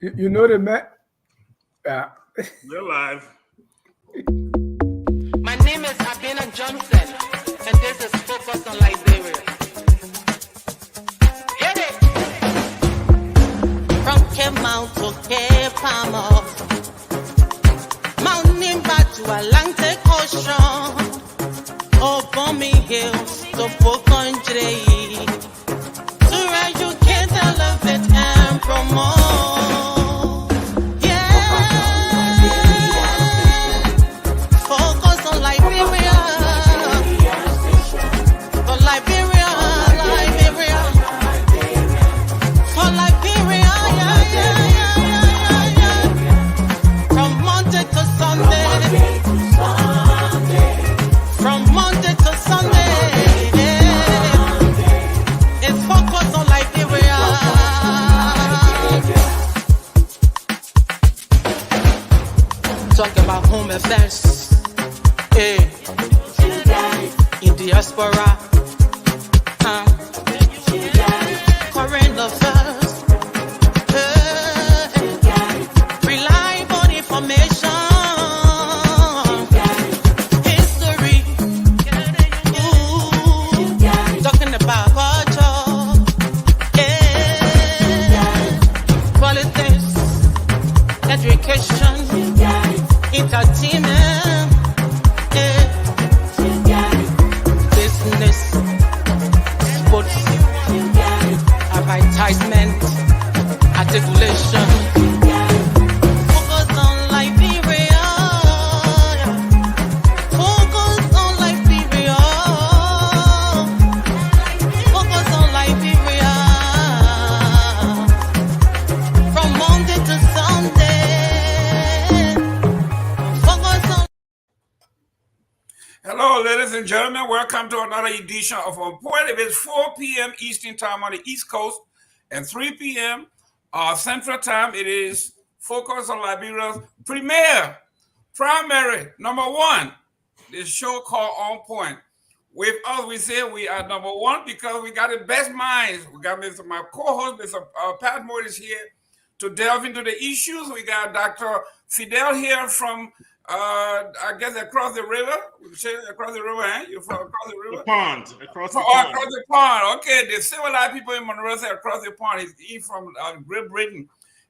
You know the man. Yeah. We're live. My name is Abina Johnson, and this is Focus on Liberia. Hit it! From Cape Mount to Cape Palmer, mountain back to Atlantic Ocean, Obomi Hills to Pocondre, to educate, elevate, and promote. Talk about home affairs, in diaspora, current affairs, reliable information, history, talking about culture, politics, education, entertainment, business, sports, advertisement, articulation. Focus on Liberia. Focus on Liberia. Focus on Liberia. From Monday to Sunday. Hello, ladies and gentlemen. Welcome to another edition of On Point. It is 4 p.m. Eastern Time on the East Coast and 3 p.m. Central Time. It is Focus on Liberia's primary, number one. This show called On Point. With us, we say we are number one because we got the best minds. We got my co-host, Mr. Pat Moore is here to delve into the issues. We got Dr. Fidel here from I guess across the river. We say across the river, eh? You're from across the river? The pond. Across the pond. pond. Across the pond. Okay, there's several lot of people in Monroe say across the pond. He's from Great Britain.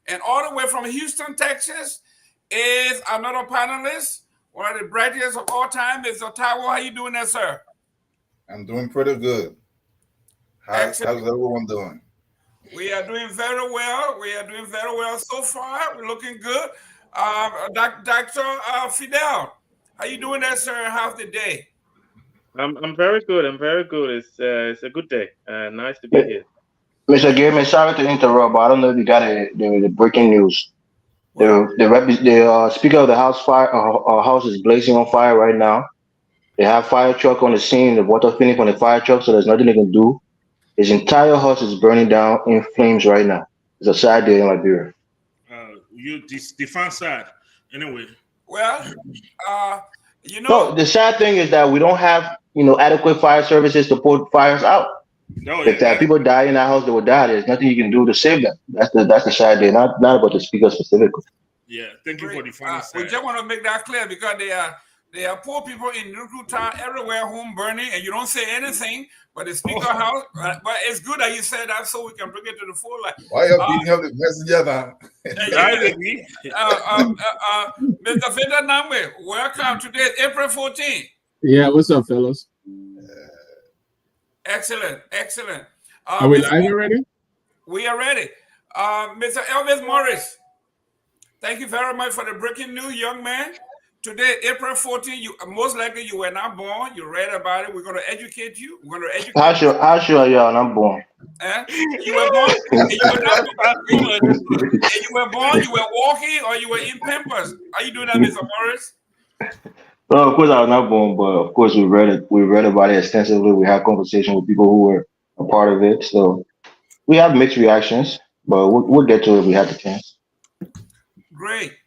And all the way from Houston, Texas is another panelist, one of the brightest of all time, Mr. Taiwo. How you doing there, sir? I'm doing pretty good. How's everyone doing? We are doing very well. We are doing very well so far. We're looking good. Dr. Fidel, how you doing there, sir? How's the day? I'm very good. I'm very good. It's a good day. Nice to be here. Mr. Gilman, sorry to interrupt, but I don't know if you got the breaking news. The Speaker of the House House is blazing on fire right now. They have fire truck on the scene, the water filling from the fire truck, so there's nothing they can do. His entire house is burning down in flames right now. It's a sad day in Liberia. The fun side. Anyway. Well, No, the sad thing is that we don't have, adequate fire services to put fires out. No, If people die in that house, they will die. There's nothing you can do to save them. That's the sad day. Not about the speaker specifically. Yeah, thank you for the fun side. We just want to make that clear because they are poor people in Nuku town everywhere, home burning, and you don't say anything. But the speaker house, but it's good that you said that so we can bring it to the full light. Why are you beating up the messenger now? Mr. Feder Namwe, welcome. Today is April 14th. Yeah, what's up, fellas? Excellent. Are we live already? We are ready. Mr. Elvis Morris, thank you very much for the breaking news, young man. Today, April 14th, most likely you were not born. You read about it. We're going to educate you. We're going to educate you. How sure are you not born? You were born. And you were not born. And you were born. You were walking, or you were in Pampers. Are you doing that, Mr. Morris? Well, of course I was not born, but of course we read it. We read about it extensively. We had conversation with people who were a part of it. So we have mixed reactions, but we'll get to it if we have the chance. Great.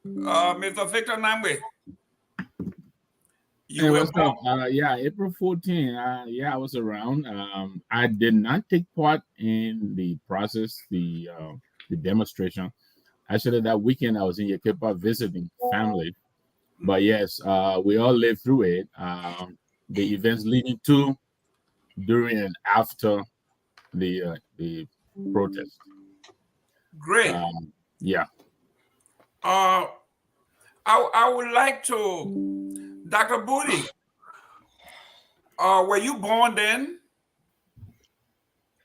Mr. Victor Namwe. Hey, what's up? April 14. I was around. I did not take part in the process, the demonstration. Actually, that weekend I was in Yakepa visiting family. But yes, we all lived through it. The events leading to, during, and after the protest. Great. Yeah. I would like to, Dr. Booty, were you born then?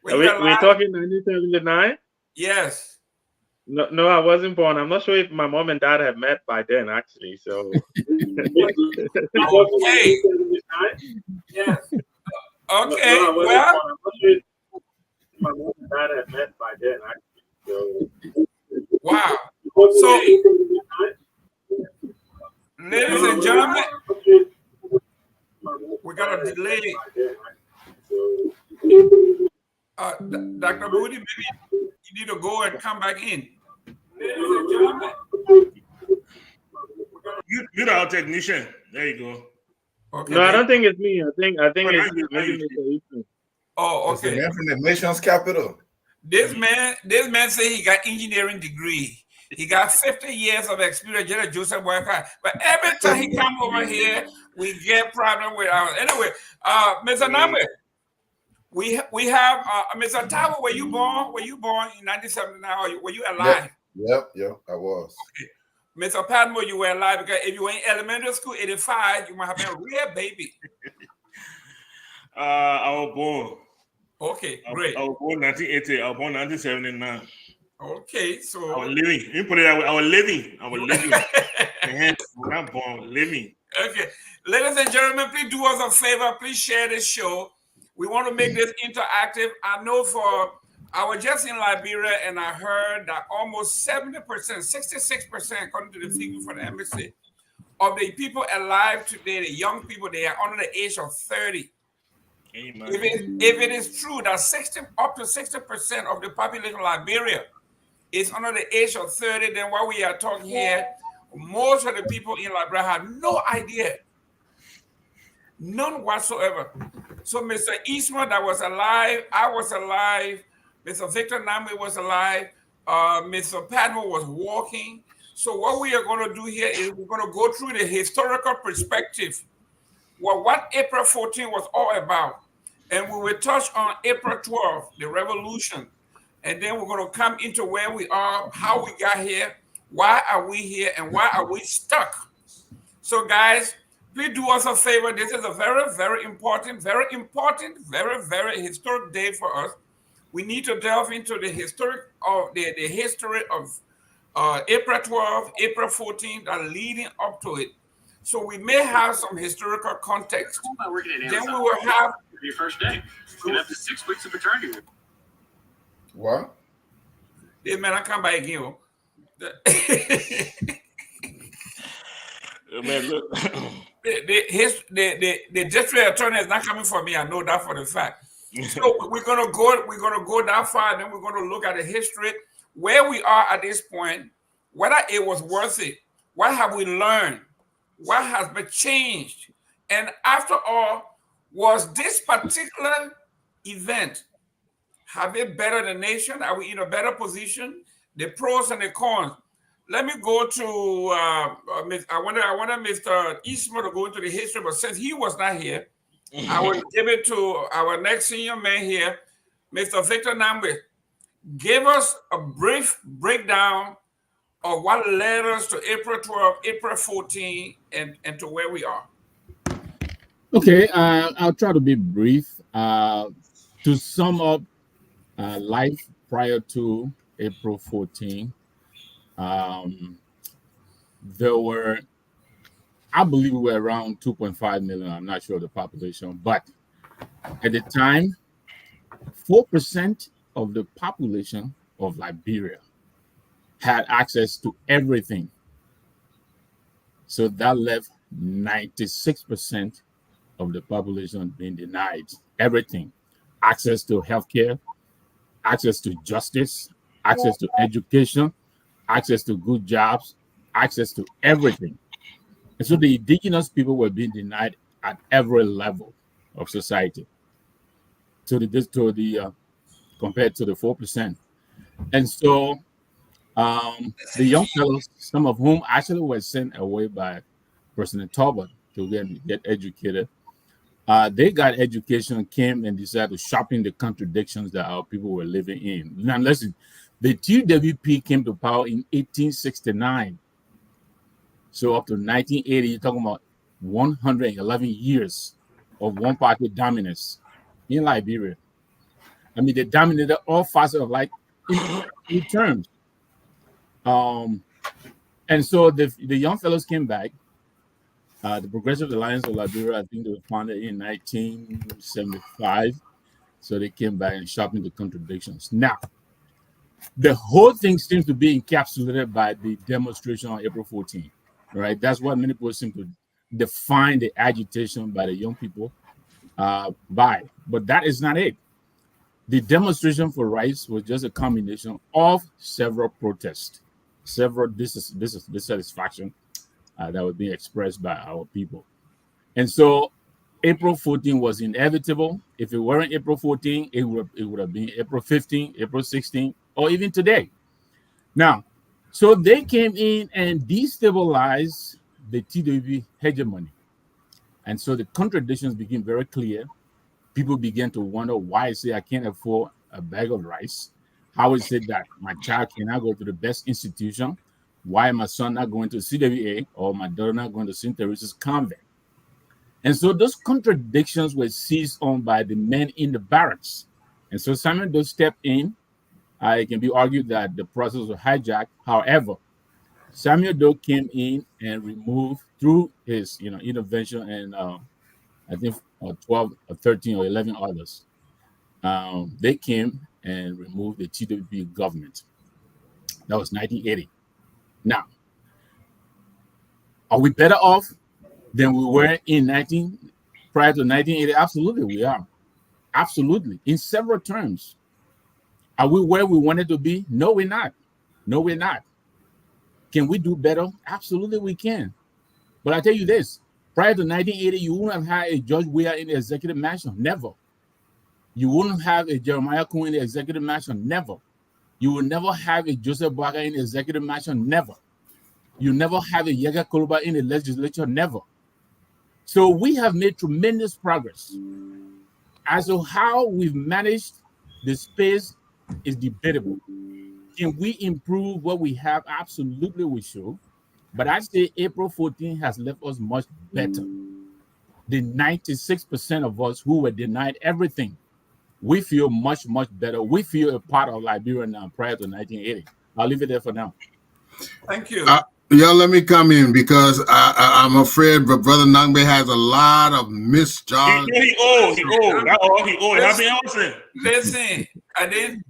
Were you We're alive? talking 1979? Yes. No, I wasn't born. I'm not sure if my mom and dad had met by then, actually. So. Okay. Yes. Okay. No, I wasn't Well, born. I'm not sure if my mom and dad had met by then, actually. So. wow. So, ladies and gentlemen, we got a delay. Dr. Booty, maybe you need to go and come back in. Ladies and gentlemen. You're our technician. There you go. Okay, No, I don't think it's me. I think it's maybe you. Mr. Eastman. Oh, It's the okay. man from the nation's capital. This man say he got engineering degree. He got 50 years of experience, just Joseph Boyka. But every time he come over here, we get problem with our. Anyway, Mr. Namwe, we have Mr. Tawa. Were you born? Were you born in 1979? Or were you alive? Yep, I was. Okay. Mr. Padmore, you were alive because if you were in elementary school, 85, you might have been a real baby. I was born. Okay, great. I was born 1980. I was born 1979. Okay, so I was living. You put it that way. I was living. I'm not born. Living. Okay, ladies and gentlemen, please do us a favor. Please share this show. We want to make this interactive. I know I was just in Liberia and I heard that almost 70%, 66%, according to the figure for the embassy, of the people alive today, the young people, they are under the age of 30. Amen. If it is true that up to 60% of the population of Liberia is under the age of 30, then what we are talking here, most of the people in Liberia have no idea. None whatsoever. So Mr. Eastman that was alive, I was alive, Mr. Victor Namwe was alive, Mr. Padmore was walking. So what we are going to do here is we're going to go through the historical perspective. Well, what April 14 was all about. And we will touch on April 12, the revolution. And then we're going to come into where we are, how we got here, why are we here, and why are we stuck. So guys, please do us a favor. This is a very, very important, very historic day for us. We need to delve into the history of the history of April 12, April 14, and leading up to it. So we may have some historical context. Then we will have your first day. You have 6 weeks of paternity leave. What? This man, I come by again. Man, look. The district attorney is not coming for me. I know that for the fact. So we're gonna go that far, and then we're gonna look at the history, where we are at this point, whether it was worth it, what have we learned, what has been changed, and after all, was this particular event have it bettered the nation? Are we in a better position? The pros and the cons. Let me go to I wanted Mr. Eastman to go into the history, but since he was not here, I will give it to our next senior man here, Mr. Victor Namwe. Give us a brief breakdown of what led us to April 12, April 14, and to where we are. Okay, I'll try to be brief. To sum up life prior to April 14, there were, I believe we were around 2.5 million. I'm not sure of the population, but at the time, 4% of the population of Liberia had access to everything. So that left 96% of the population being denied everything: access to healthcare, access to justice, access to education, access to good jobs, access to everything. And so the indigenous people were being denied at every level of society compared to the 4%. And so The young fellows, some of whom actually were sent away by President Talbot to get educated, they got education, came and decided to sharpen the contradictions that our people were living in. Now, listen, the TWP came to power in 1869. So up to 1980, you're talking about 111 years of one-party dominance in Liberia. I mean, they dominated all facets of life in terms. And so the young fellows came back. The Progressive Alliance of Liberia, I think they were founded in 1975. So they came back and sharpened the contradictions. Now, the whole thing seems to be encapsulated by the demonstration on April 14th, right? That's what many people seem to define the agitation by the young people by. But that is not it. The demonstration for rights was just a combination of several protests, several dissatisfaction that was being expressed by our people. And so April 14 was inevitable. If it weren't April 14, it would have been April 15, April 16, or even today. Now, so they came in and destabilized the TWP hegemony. And so the contradictions became very clear. People began to wonder why I say I can't afford a bag of rice. How is it that my child cannot go to the best institution? Why my son not going to CWA or my daughter not going to St. Teresa's convent? And so those contradictions were seized on by the men in the barracks. And so Samuel Doe stepped in. It can be argued that the process was hijacked. However, Samuel Doe came in and removed through his intervention and I think 12 or 13 or 11 others. They came and removed the TWP government. That was 1980. Now, are we better off than we were prior to 1980? Absolutely, we are. Absolutely. In several terms. Are we where we wanted to be? No, we're not. No, we're not. Can we do better? Absolutely, we can. But I tell you this, prior to 1980, you wouldn't have had a George Weah in the executive mansion. Never. You wouldn't have a Jeremiah Coup in the executive mansion. Never. You will never have a Joseph Barker in the executive mansion. Never. You never have a Yega Koluba in the legislature. Never. So we have made tremendous progress. As to how we've managed the space is debatable. Can we improve what we have? Absolutely, we should. But I say April 14 has left us much better. The 96% of us who were denied everything, we feel much, much better. We feel a part of Liberia now prior to 1980. I'll leave it there for now. Thank you. Let me come in because I'm afraid Brother Nangbe has a lot of misjudged. He old. Listen, I didn't.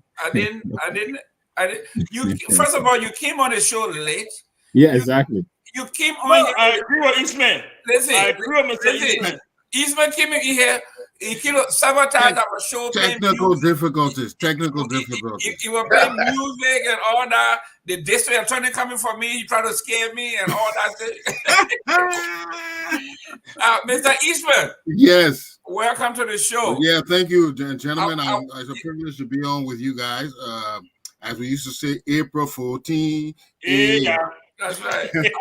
You first of all, you came on the show late. Yeah, exactly. You came on. I agree with Eastman. Listen, I agree with Mr. Eastman. Eastman came in here. He sabotaged our show. Technical difficulties. He was playing music and all that. The district attorney coming for me. He tried to scare me and all that. Mr. Eastman. Yes. Welcome to the show. Yeah, thank you, gentlemen. It's a privilege to be on with you guys. As we used to say, April 14. Yeah. That's right. The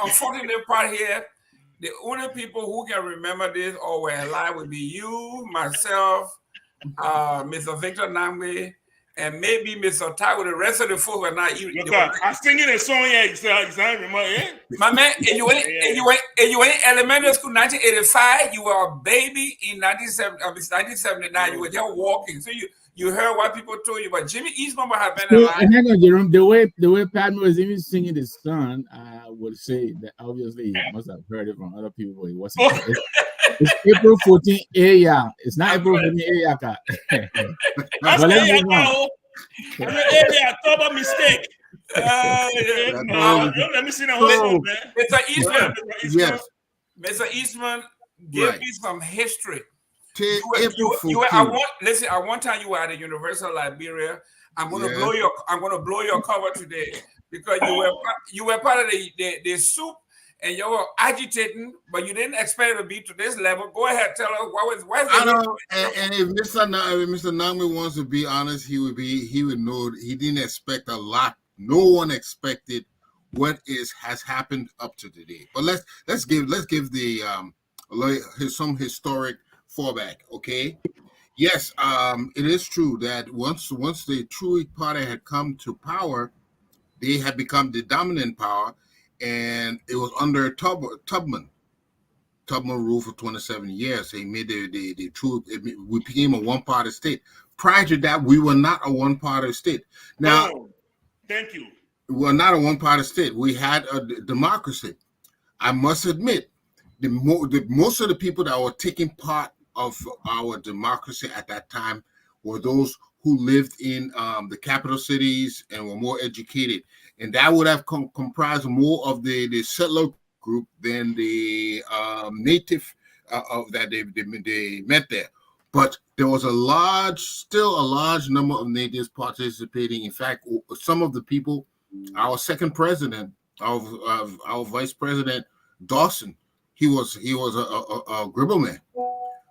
unfortunate part here, the only people who can remember this or were alive would be you, myself, Mr. Victor Nambe, and maybe Mr. Tago. The rest of the folks were not even. I'm singing a song here. You remember? Yeah? My man, and you went elementary school 1985. You were a baby in 1979. You were just walking. So you heard what people told you, but Jimmy Eastman had been alive. And hang on, Jerome, the way Pat was even singing the song, I would say that obviously he must have heard it from other people, but it wasn't. It's April 14 area. It's not April 14 area. That's area. Total mistake. Let me see the whole man. Mr. Eastman. Yes. Mr. Eastman, give me some history. I want time you were at the University of Liberia. I'm gonna blow your cover today because you were part of the soup and you're agitating, but you didn't expect it to be to this level. Go ahead, tell us what's I know, and if Mr. Nami wants to be honest, he would know he didn't expect a lot. No one expected what has happened up to today. But let's give the some historic fallback, okay? Yes, it is true that once the True Party had come to power, they had become the dominant power, and it was under Tubman. Tubman ruled for 27 years. They made the True. We became a one-party state. Prior to that, we were not a one-party state. Now, thank you. We were not a one-party state. We had a democracy. I must admit, most of the people that were taking part of our democracy at that time were those who lived in the capital cities and were more educated, and that would have comprised more of the settler group than the native that they met there. But there was still a large number of natives participating. In fact, some of the people, our second president, our vice president Dawson, he was a Gribble man.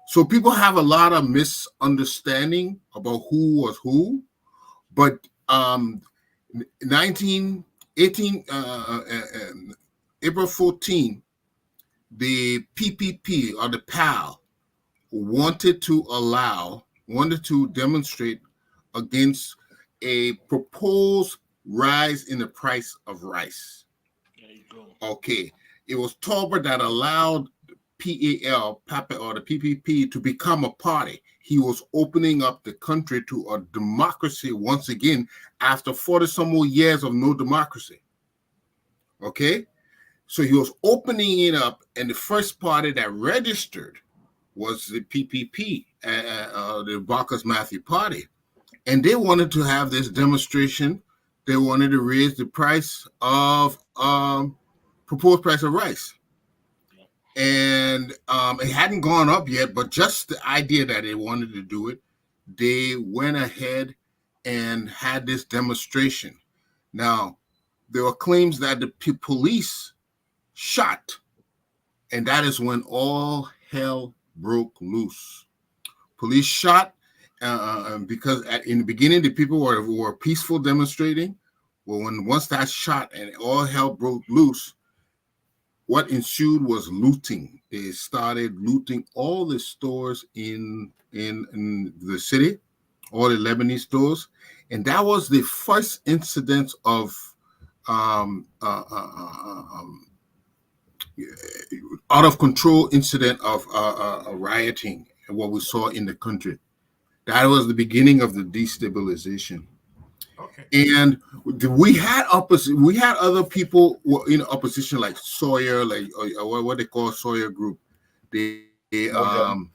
So people have a lot of misunderstanding about who was who, but 1918 April 14, the PPP or the PAL wanted to demonstrate against a proposed rise in the price of rice. There you go. Okay, it was Tolbert that allowed PAL, or the PPP, to become a party. He was opening up the country to a democracy once again after 40 some more years of no democracy. Okay, so he was opening it up, and the first party that registered was the PPP, the Barker's Matthew Party, and they wanted to have this demonstration. They wanted to raise the price of proposed price of rice. And it hadn't gone up yet, but just the idea that they wanted to do it, they went ahead and had this demonstration. Now, there were claims that the police shot, and that is when all hell broke loose. Police shot because in the beginning, the people were peaceful demonstrating. Well, once that shot and all hell broke loose, what ensued was looting. They started looting all the stores in the city, all the Lebanese stores, and that was the first incident of out of control incident of rioting, what we saw in the country. That was the beginning of the destabilization. Okay. And we had other people in opposition, like Sawyer, like what they call Sawyer Group, Moja.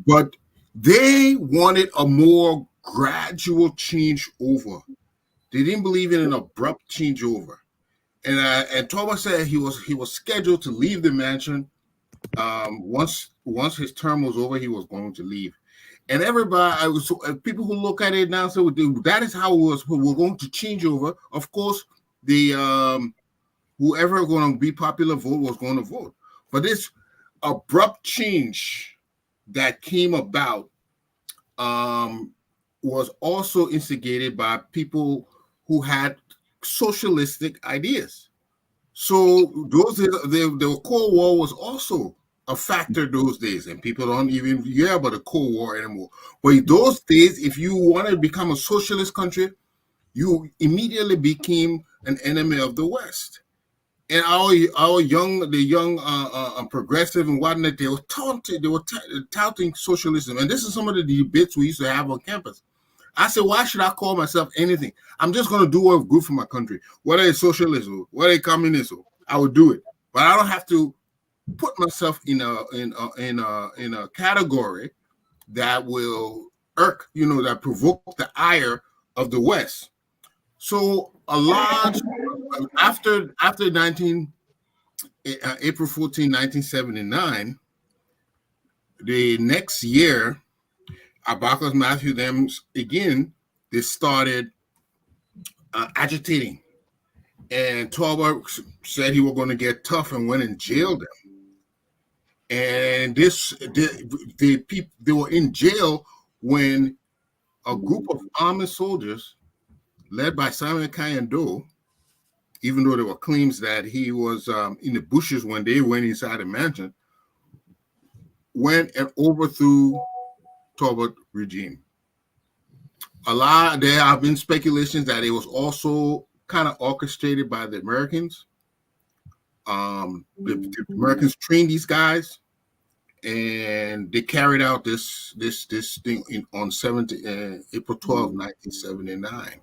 But they wanted a more gradual change over. They didn't believe in an abrupt changeover. And Thomas said he was scheduled to leave the mansion. Once his term was over, he was going to leave. And everybody, people who look at it now say, that is how it was. We're going to change over. Of course, the whoever going to be popular vote was going to vote. But this abrupt change that came about was also instigated by people who had socialistic ideas. So the Cold War was also a factor those days, and people don't even hear about the Cold War anymore. But in those days, if you wanted to become a socialist country, you immediately became an enemy of the West. And our young progressive and whatnot, they were touting socialism. And this is some of the debates we used to have on campus. I said, why should I call myself anything? I'm just going to do what's good for my country. Whether it's socialism, whether it's communism, I will do it. But I don't have to put myself in a category that will irk, that provoke the ire of the West. So a large after April 14, 1979, the next year, Abakas Matthew them again, they started agitating. and Tauber said he was going to get tough and went and jailed them. And the people, they were in jail when a group of armed soldiers led by Simon Kayando, even though there were claims that he was in the bushes when they went inside the mansion, went and overthrew Tauber regime. There have been speculations that it was also kind of orchestrated by the Americans. The Americans trained these guys, and they carried out this thing on April 12, 1979.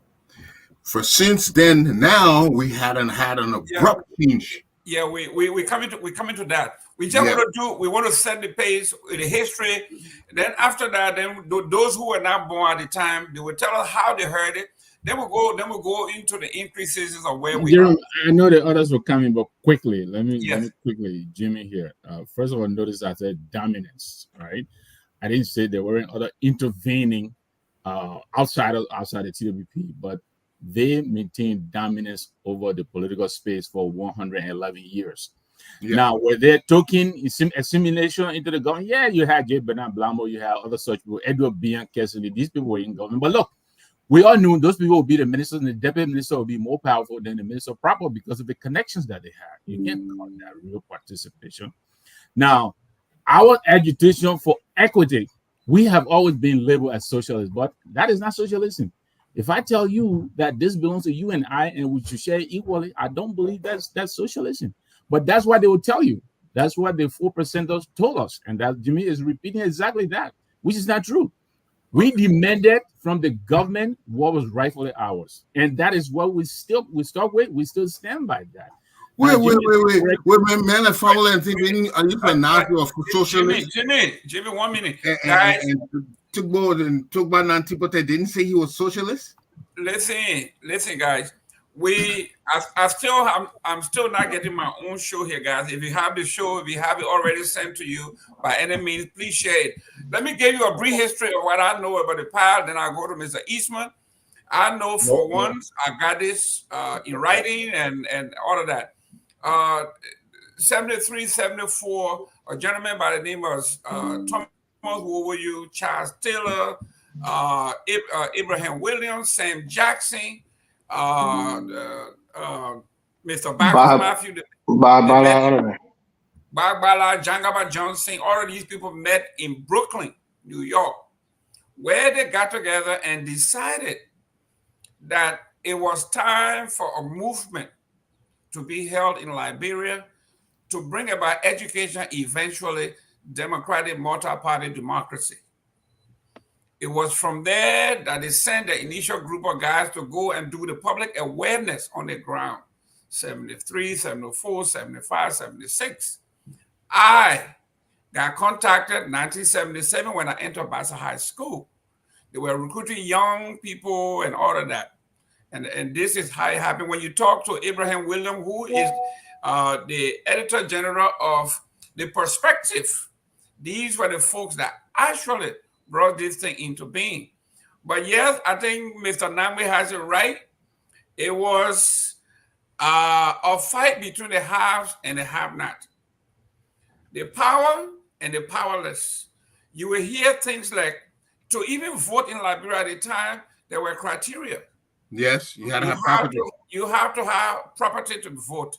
For since then, now we had an abrupt change. Yeah, we coming to that. We just want to set the pace with the history. Then after that, then those who were not born at the time, they will tell us how they heard it. Then we'll go into the increases of where we are. I know the others will come in, but quickly, let me quickly, Jimmy here. First of all, notice I said dominance, right? I didn't say there weren't other intervening outside the TWP, but they maintained dominance over the political space for 111 years. Yeah. Now, were there token assimilation into the government? Yeah, you had J. Bernard Blambo, you had other such people, Edward Bian Cassidy. These people were in government. But look, we all knew those people would be the ministers, and the deputy minister would be more powerful than the minister proper because of the connections that they had. You can't call that real participation. Now, our agitation for equity, we have always been labeled as socialists, but that is not socialism. If I tell you that this belongs to you and I, and we should share equally, I don't believe that's socialism. But that's what they will tell you. That's what the 4%ers told us, and that Jimmy is repeating exactly that, which is not true. We demanded from the government what was rightfully ours, and that is what we stuck with. We still stand by that. Wait, man, I follow and thinking, are you a Nazi or socialist? Jimmy, 1 minute, guys. Took about 90, but they didn't say he was socialist. Listen, guys. I'm still not getting my own show here, guys. If you have the show, if you have it already sent to you, by any means, please share it. Let me give you a brief history of what I know about the past. Then I'll go to Mr. Eastman. I know for once I got this in writing and all of that. 73, 74, a gentleman by the name of Thomas Wowoyu, Charles Taylor, Abraham Williams, Sam Jackson, Mr. Bacchus Matthew, Bagbala, Jangaba Johnson. All of these people met in Brooklyn, New York, where they got together and decided that it was time for a movement to be held in Liberia to bring about education, eventually democratic multi-party democracy. It was from there that they sent the initial group of guys to go and do the public awareness on the ground. 73, 74, 75, 76. I got contacted in 1977 when I entered Bassa High School. They were recruiting young people and all of that. And this is how it happened. When you talk to Abraham Williams, who is the editor general of The Perspective, these were the folks that actually brought this thing into being. But yes, I think Mr. Namwe has it right. It was a fight between the haves and the have-not. The power and the powerless. You will hear things like, to even vote in Liberia at the time, there were criteria. Yes, you had to have property. You have to have property to vote.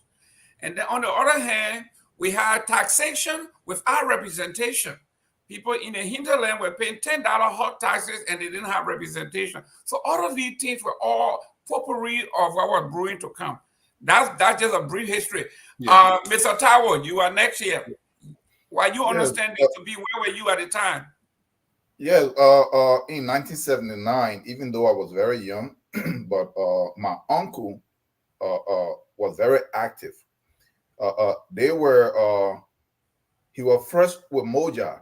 And then on the other hand, we had taxation without representation. People in the hinterland were paying $10 hot taxes and they didn't have representation. So all of these things were all potpourri of what was brewing to come. That's just a brief history. Yeah. Mr. Tawo, you are next here. While you understand this to be, where were you at the time? Yeah, in 1979, even though I was very young, but my uncle was very active. He was first with Moja.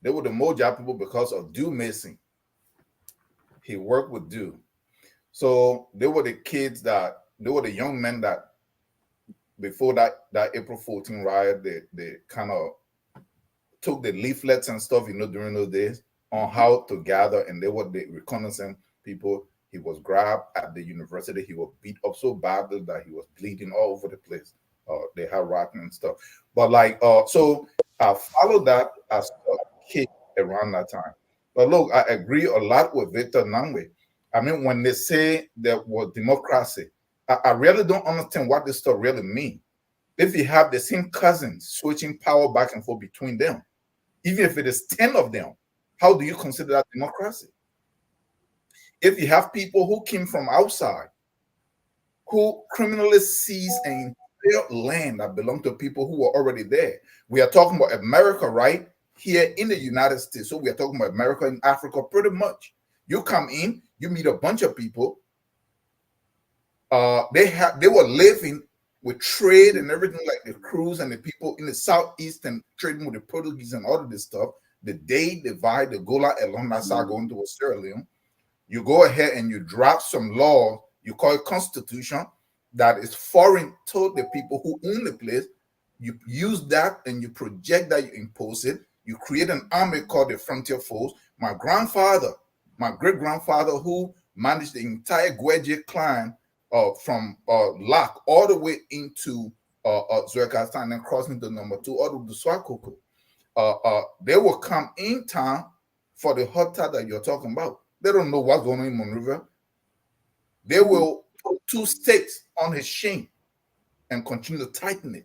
They were the Moja people because of Dew Mason. He worked with Dew. So they were the kids they were the young men that before that April 14 riot, they kind of took the leaflets and stuff, during those days on how to gather, and they were the reconnaissance people. He was grabbed at the university. He was beat up so badly that he was bleeding all over the place. They had rotten and stuff. But like, so I followed that as a kid around that time. But look, I agree a lot with Victor Nangwe. I mean, when they say there was democracy, I really don't understand what this stuff really means. If you have the same cousins switching power back and forth between them, even if it is 10 of them, how do you consider that democracy? If you have people who came from outside, who criminally seized an entire land that belonged to people who were already there. We are talking about America, right? Here in the United States. So we are talking about America and Africa pretty much. You come in, you meet a bunch of people. They were living with trade and everything, like the crews and the people in the southeast and trading with the Portuguese and all of this stuff. The day divide the Gola along that side going to Sierra Leone, you go ahead and you draft some law, you call it constitution, that is foreign to the people who own the place. You use that and you project that, you impose it. You create an army called the Frontier Force. My grandfather, my great-grandfather, who managed the entire Gweje clan from Lak all the way into Zwerkastan and crossing to number 2, all of the Swakoko. They will come in town for the hot tub that you're talking about. They don't know what's going on in Monrovia. They will put 2 stakes on his shin and continue to tighten it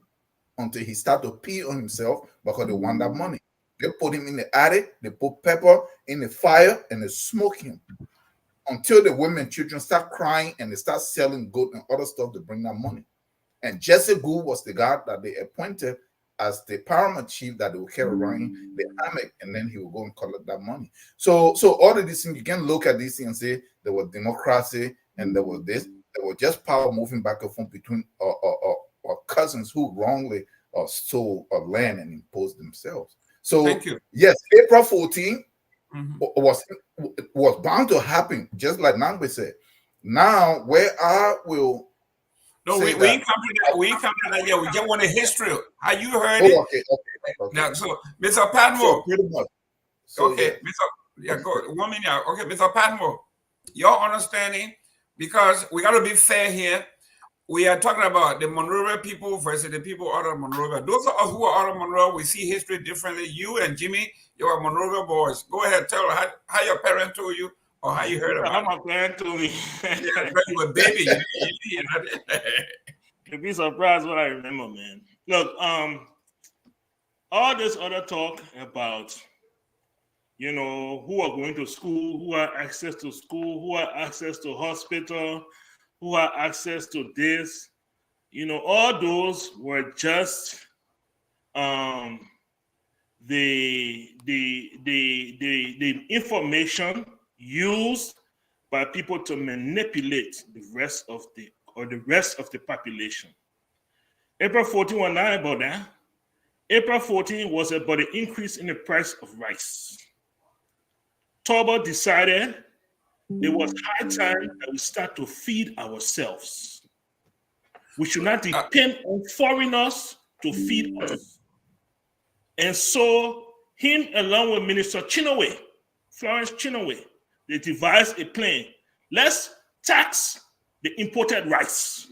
until he starts to pee on himself because they want that money. They put him in the attic, they put pepper in the fire, and they smoke him until the women and children start crying and they start selling gold and other stuff to bring that money. And Jesse Gould was the guy that they appointed as the paramount chief that they will carry around the hammock, and then he will go and collect that money. So all of these things, you can look at these things and say there was democracy and there was this. There was just power moving back and forth between cousins who wrongly stole land and imposed themselves. So Thank you. Yes, April 14 was bound to happen, just like Nangbe said. Now, where I will we ain't come to that. We ain't come to that yet. We just want a history. How you heard it? Okay. Now, so Mr. Padmore. Pretty much. So, okay, yeah. Go 1 minute. Okay, Mr. Padmore, your understanding, because we got to be fair here. We are talking about the Monrovia people versus the people out of Monrovia. Those of us who are out of Monrovia, we see history differently. You and Jimmy, you are Monrovia boys. Go ahead, tell how your parents told you or how you heard about it. How my parents told me. Yeah, you were a baby. You'd be surprised what I remember, man. Look, all this other talk about, who are going to school, who have access to school, who have access to hospital, who have access to this, all those were just the information used by people to manipulate the rest of the population. April 14 was not about that. April 14 was about the increase in the price of rice. Turbo decided it was high time that we start to feed ourselves. We should not depend on foreigners to feed us. And so him, along with Minister Florence Chinoway, they devised a plan. Let's tax the imported rice.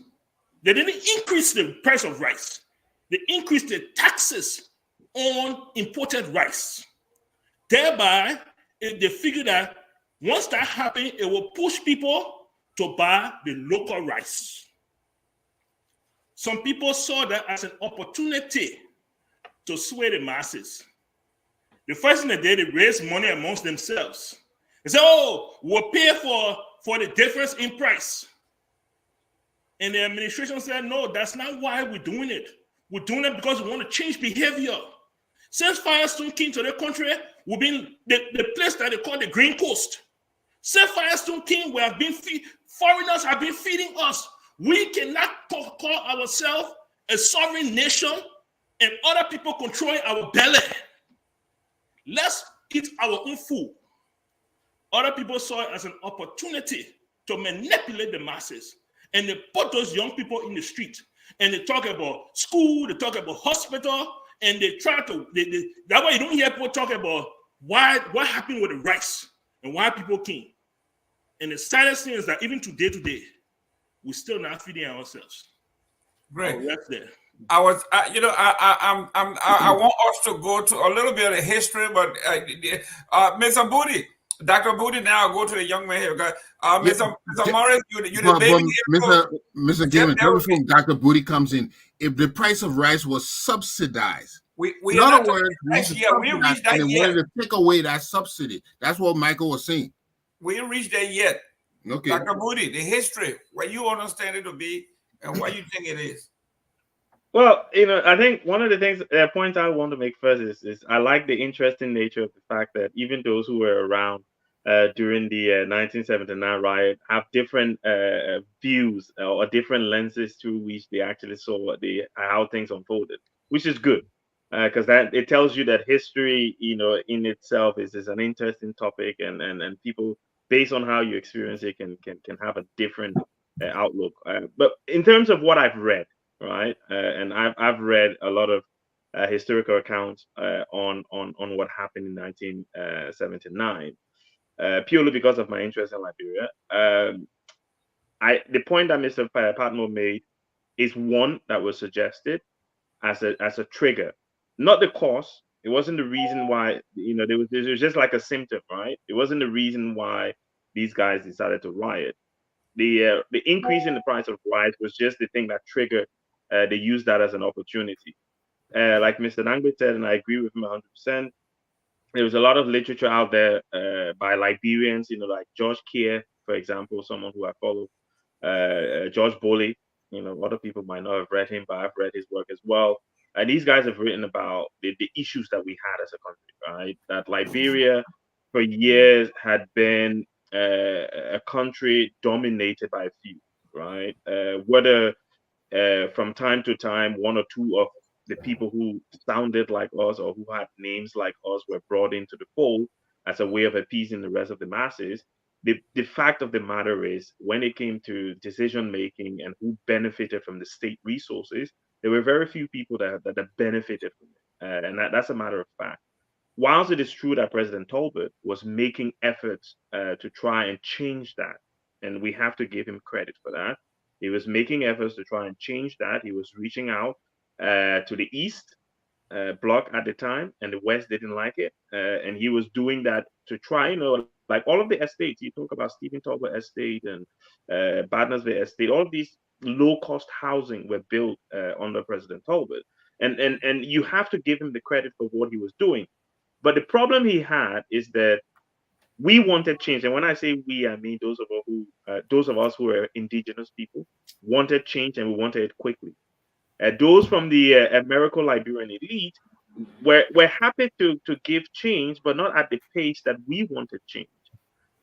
They didn't increase the price of rice. They increased the taxes on imported rice. Thereby, they figured that once that happened, it will push people to buy the local rice. Some people saw that as an opportunity to sway the masses. The first thing they did, they raised money amongst themselves. They said, we'll pay for the difference in price. And the administration said, no, that's not why we're doing it. We're doing it because we want to change behavior. Since Firestone came to the country, we've been the place that they call the Green Coast. Since Firestone came, foreigners have been feeding us. We cannot call ourselves a sovereign nation and other people controlling our belly. Let's eat our own food. Other people saw it as an opportunity to manipulate the masses. And they put those young people in the street. And they talk about school, they talk about hospital, and they try to, that's why you don't hear people talk about what happened with the rice and why people came. And the saddest thing is that even today, we're still not feeding ourselves. Great. I'll rest there. I was, I want us to go to a little bit of history, but Mr. Booty, Dr. Booty, now go to the young man here. Mr. Morris, you the baby here. Mr. Gaiman, before Dr. Booty comes in, if the price of rice was subsidized, in other words, we reached that and they wanted to take away that subsidy. That's what Michael was saying. We ain't reached there yet. Okay. Dr. Booty, the history, what you understand it to be, and what you think it is. Well, I think one of the things, points I want to make first is I like the interesting nature of the fact that even those who were around during the 1979 riot have different views or different lenses through which they actually saw how things unfolded, which is good because that it tells you that history, in itself is an interesting topic, and people based on how you experience it can have a different outlook. But in terms of what I've read. Right, and I've read a lot of historical accounts on what happened in 1979, purely because of my interest in Liberia. The point that Mr. Patmo made is one that was suggested as a trigger, not the cause. It wasn't the reason why there was just like a symptom, right? It wasn't the reason why these guys decided to riot. The increase in the price of rice was just the thing that triggered. They use that as an opportunity. Like Mr. Nangbe said, and I agree with him 100%, there was a lot of literature out there by Liberians, like George Keir, for example, someone who I follow, George Boley. A lot of people might not have read him, but I've read his work as well. And these guys have written about the issues that we had as a country, right? That Liberia for years had been a country dominated by a few, right? Whether from time to time, one or two of the people who sounded like us or who had names like us were brought into the fold as a way of appeasing the rest of the masses. The fact of the matter is, when it came to decision making and who benefited from the state resources, there were very few people that benefited from it, and that's a matter of fact. Whilst it is true that President Talbot was making efforts to try and change that, and we have to give him credit for that. He was making efforts to try and change that. He was reaching out to the East bloc at the time, and the West didn't like it. And he was doing that to try, like all of the estates. You talk about Stephen Talbot Estate and Badnersville Estate. All of these low-cost housing were built under President Talbot. And you have to give him the credit for what he was doing. But the problem he had is that we wanted change, and when I say we, I mean those of us who are indigenous people wanted change, and we wanted it quickly. Those from the Americo-Liberian elite were happy to give change, but not at the pace that we wanted change.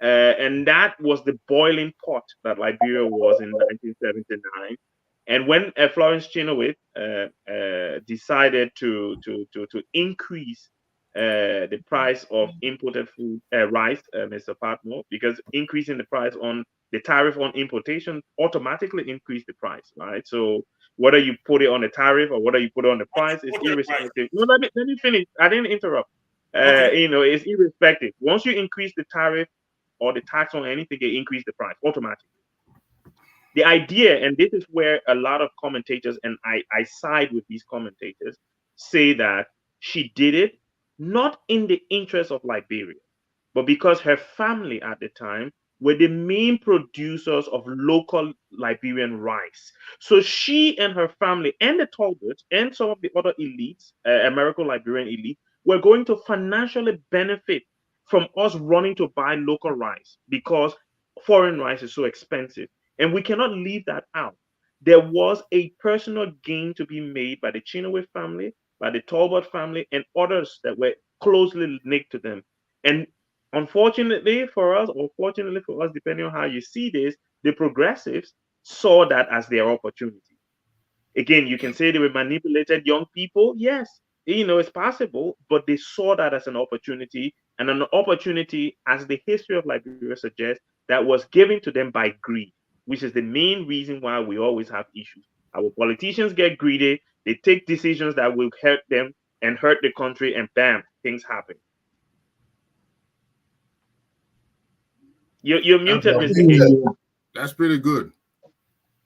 And that was the boiling pot that Liberia was in 1979. And when Florence Chenoweth decided to increase the price of imported food, rice, Mr. Patmo, because increasing the price on the tariff on importation automatically increased the price, right? So whether you put it on a tariff or whether you put it on the price, it's irrespective. No, let me finish. I didn't interrupt. Okay. It's irrespective. Once you increase the tariff or the tax on anything, they increase the price automatically. The idea, and this is where a lot of commentators, and I side with these commentators, say that she did it not in the interest of Liberia, but because her family at the time were the main producers of local Liberian rice. So she and her family and the Talbots and some of the other elites, American-Liberian elite, were going to financially benefit from us running to buy local rice because foreign rice is so expensive. And we cannot leave that out. There was a personal gain to be made by the Chenoweth family, by the Talbot family, and others that were closely linked to them. And unfortunately for us, or fortunately for us, depending on how you see this, the progressives saw that as their opportunity. Again, you can say they were manipulated young people. Yes, it's possible, but they saw that as an opportunity, and an opportunity, as the history of Liberia suggests, that was given to them by greed, which is the main reason why we always have issues. Our politicians get greedy, they take decisions that will hurt them and hurt the country, and bam, things happen. You're That's muted, a Mr. big King. That's pretty good.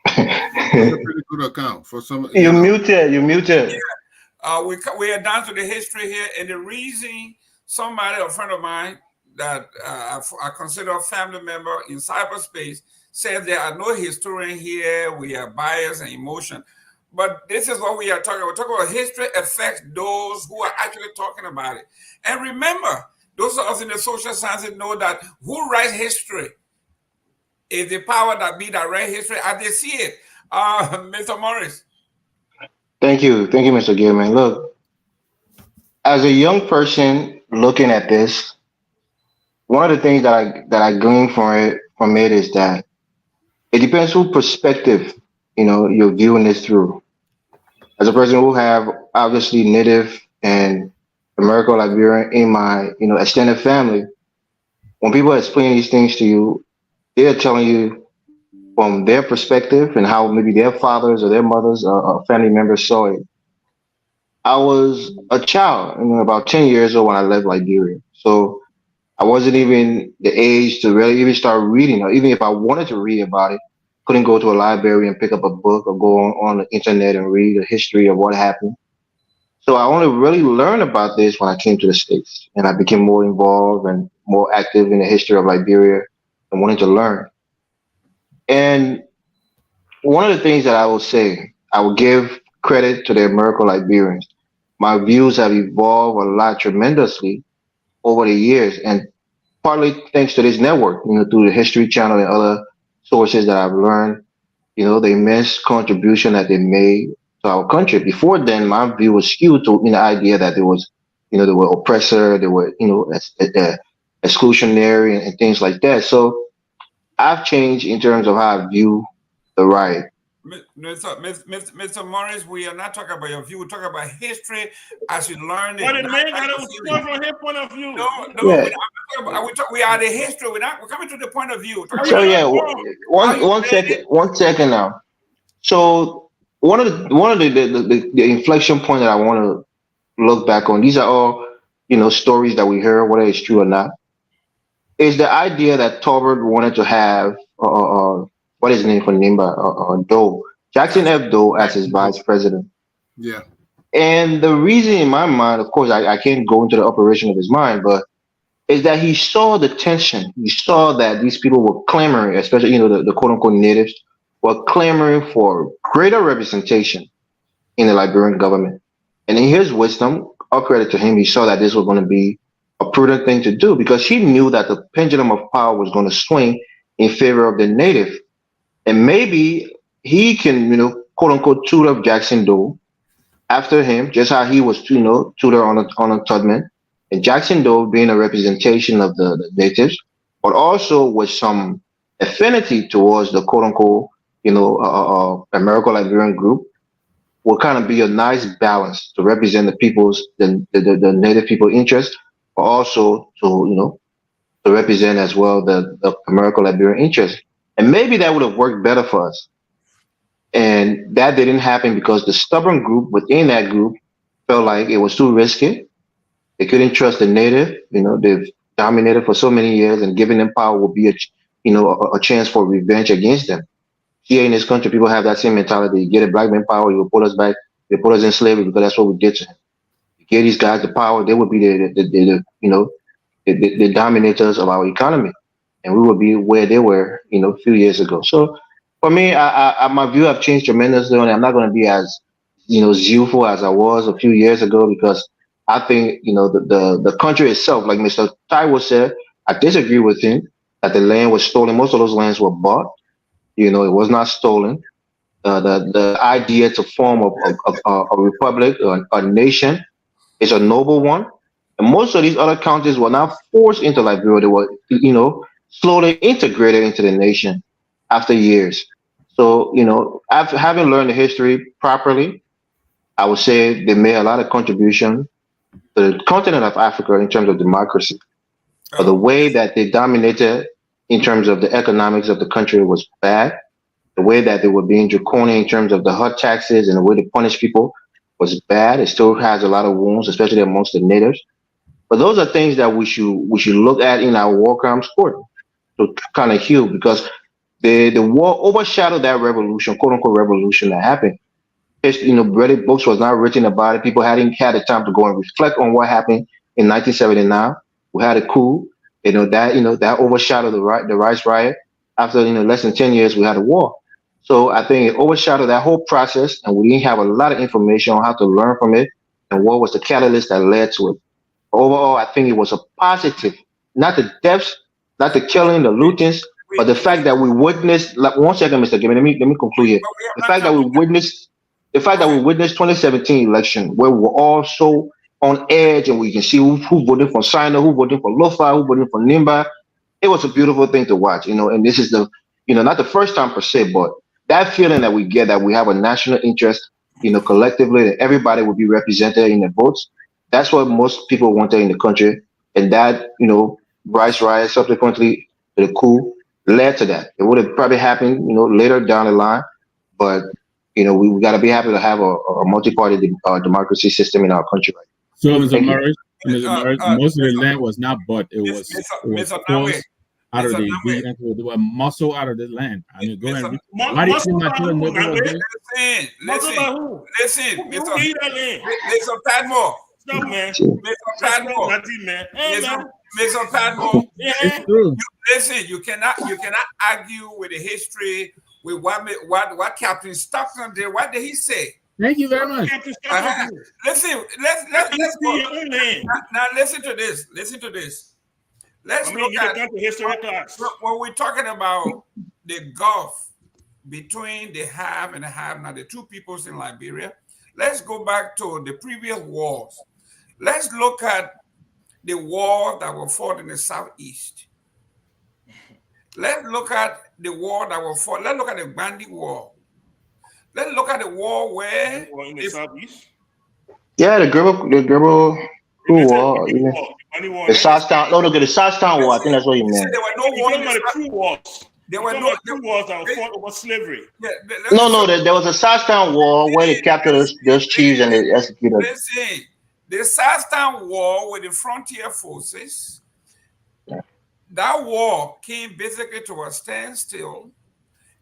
That's a pretty good account for some. You're muted. You're muted. We are down to the history here, and the reason somebody, a friend of mine that I consider a family member in cyberspace, said there are no historian here. We are bias and emotion. But this is what we are talking about. We're talking about history affects those who are actually talking about it. And remember, those of us in the social sciences know that who writes history is the power that be that write history as they see it. Mr. Morris. Thank you, Mr. Gilman. Look, as a young person looking at this, one of the things that I glean from it is that it depends who perspective you're viewing this through. As a person who have obviously Native and American Liberian in my extended family, when people explain these things to you, they're telling you from their perspective and how maybe their fathers or their mothers or family members saw it. I was a child, about 10 years old when I left Liberia. So I wasn't even the age to really even start reading, or even if I wanted to read about it, couldn't go to a library and pick up a book or go on the internet and read the history of what happened. So I only really learned about this when I came to the States and I became more involved and more active in the history of Liberia and wanted to learn. And one of the things that I will say, I will give credit to the American Liberians. My views have evolved a lot tremendously over the years, and partly thanks to this network, through the History Channel and other sources that I've learned, the immense contribution that they made to our country. Before then, my view was skewed to the idea that there was, they were oppressor, they were, exclusionary and things like that. So I've changed in terms of how I view the riot. Mr. Morris, we are not talking about your view. We're talking about history as you learn it. But the man got to from his point of view. No, Yeah. we are the history. We're coming to the point of view. So yeah, one second now. So one of the inflection point that I want to look back on. These are all stories that we hear, whether it's true or not. Is the idea that Tolbert wanted to have what is his name for Nimba Doe, Jackson F. Doe as his vice president. Yeah. And the reason in my mind, of course, I can't go into the operation of his mind, but is that he saw the tension. He saw that these people were clamoring, especially, the quote unquote natives were clamoring for greater representation in the Liberian government. And in his wisdom, all credit to him, he saw that this was going to be a prudent thing to do because he knew that the pendulum of power was going to swing in favor of the native. And maybe he can, quote unquote, tutor Jackson Doe after him, just how he was, tutor on Tubman. And Jackson Doe being a representation of the natives, but also with some affinity towards the quote unquote, American Liberian group, will kind of be a nice balance to represent the native people interest, but also to represent as well the American Liberian interest. And maybe that would have worked better for us. And that didn't happen because the stubborn group within that group felt like it was too risky. They couldn't trust the native. They've dominated for so many years, and giving them power would be a chance for revenge against them. Here in this country, people have that same mentality. You get a black man power, you will put us back, they put us in slavery because that's what we did to him. You give these guys the power, they would be the dominators of our economy, and we would be where they were, a few years ago. So for me, my view have changed tremendously, and I'm not going to be as, zealful as I was a few years ago because I think, the country itself, like Mr. Taiwo said, I disagree with him that the land was stolen. Most of those lands were bought. It was not stolen. The idea to form a republic or a nation is a noble one. And most of these other countries were not forced into Liberia. They were, slowly integrated into the nation after years. So, after having learned the history properly, I would say they made a lot of contribution to the continent of Africa in terms of democracy. But the way that they dominated in terms of the economics of the country was bad. The way that they were being draconian in terms of the hard taxes and the way they punish people was bad. It still has a lot of wounds, especially amongst the natives. But those are things that we should look at in our war crimes court. to kind of heal because the war overshadowed that revolution, quote unquote revolution that happened. Reddit books was not written about it. People hadn't had the time to go and reflect on what happened in 1979. We had a coup, that overshadowed the rice riot. After less than 10 years, we had a war. So I think it overshadowed that whole process, and we didn't have a lot of information on how to learn from it and what was the catalyst that led to it. Overall, I think it was a positive, not the deaths, not the killing, the lootings, but the fact that we witnessed. Like, 1 second, Mr. Gimme, let me conclude here. The fact that we witnessed 2017 election where we were all so on edge and we can see who voted for Sino, who voted for Lofa, who voted for Nimba. It was a beautiful thing to watch, and this is not the first time per se, but that feeling that we get that we have a national interest, collectively, that everybody will be represented in the votes. That's what most people wanted in the country. And that, Bryce Riot subsequently the coup led to that. It would have probably happened, later down the line, but we got to be happy to have a multi-party democracy system in our country. So, Mr. Morris, most of the land was not bought. It was forced out of the region. They were muscle out of the land. I mean, go ahead. Why did you not tell them Listen, Mr. Padmore. Stop, man. Mr. Padmore. Mr. Padmore. It's true. Listen, you cannot argue with the history with what Captain Stockton did. What did he say? Thank you very much. Listen, let's go. Now listen to this. Listen to this. Let's look at history class. When we're talking about the gulf between the have and the have now, the two peoples in Liberia. Let's go back to the previous wars. Let's look at the war that were fought in the southeast. Let's look at the war that were fought. Let's look at the Bandi War. Let's look at the war where in the southeast. Yeah, the Gerbil war. The Southtown. No, look at the Southtown war. I think that's what you meant. There were no wars. There were no wars that were fought over slavery. No, there was a Southtown war where they captured those chiefs and they executed. Listen, the Southtown war with the frontier forces. Yeah. That war came basically to a standstill,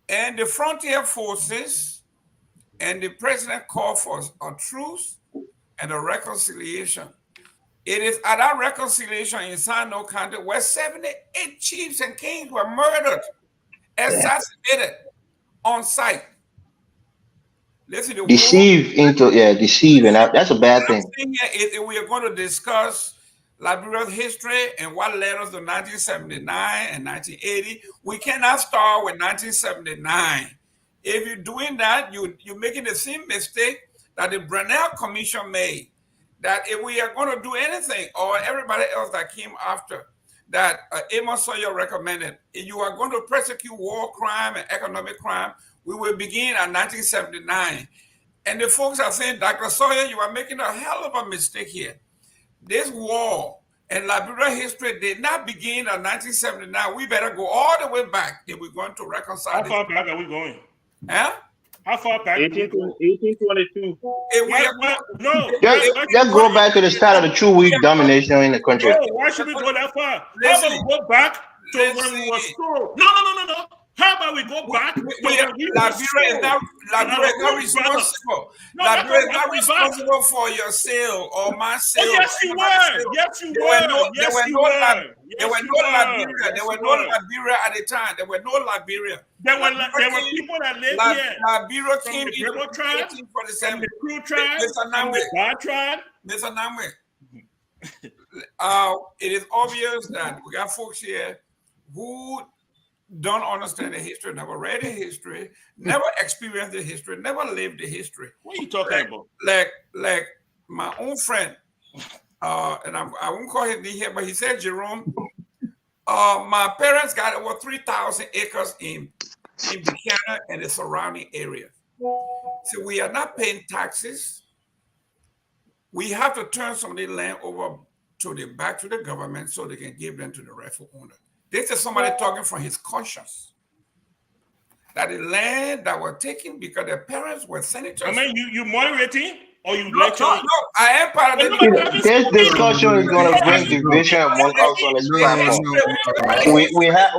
and the frontier forces and the president called for a truce and a reconciliation. It is at that reconciliation in Sano County where 78 chiefs and kings were murdered, assassinated on sight. Listen, deceive, and that's a bad thing. We are going to discuss Liberia's history and what led us to 1979 and 1980. We cannot start with 1979. If you're doing that, you're making the same mistake that the Brunel Commission made. That if we are going to do anything, or everybody else that came after, that Amos Sawyer recommended, if you are going to prosecute war crime and economic crime, we will begin at 1979. And the folks are saying, Dr. Sawyer, you are making a hell of a mistake here. This war and Liberia history did not begin in 1979. We better go all the way back if we're going to reconcile. How far back are we going? Huh? How far back? 1822. Just go back to the start of the 2-week domination in the country. No, why should we go that far? How about we go back to when we were so? No. How about we go back to when we were Liberia is not responsible. Liberia is not responsible for your sale or my sale. Oh, yes, you were. There were no Liberia. There were no Liberia at the time. There were no Liberia. There were people that lived here. Liberia came in the tribe, from the Coup tribe, from the Bad tribe. Mr. Namwe, it is obvious that we got folks here who don't understand the history, never read the history, never experienced the history, never lived the history. What are you talking about? Like my own friend, and I won't call him here, but he said, Jerome, my parents got over 3,000 acres in Buchanan and the surrounding area. So we are not paying taxes. We have to turn some of the land over back to the government so they can give them to the rightful owner. This is somebody talking from his conscience. That the land that were taken because their parents were senators. I mean, you moderating or you No, let no, your no. I am part of But the no, debate. but This discussion is going to bring No, division among us on this platform.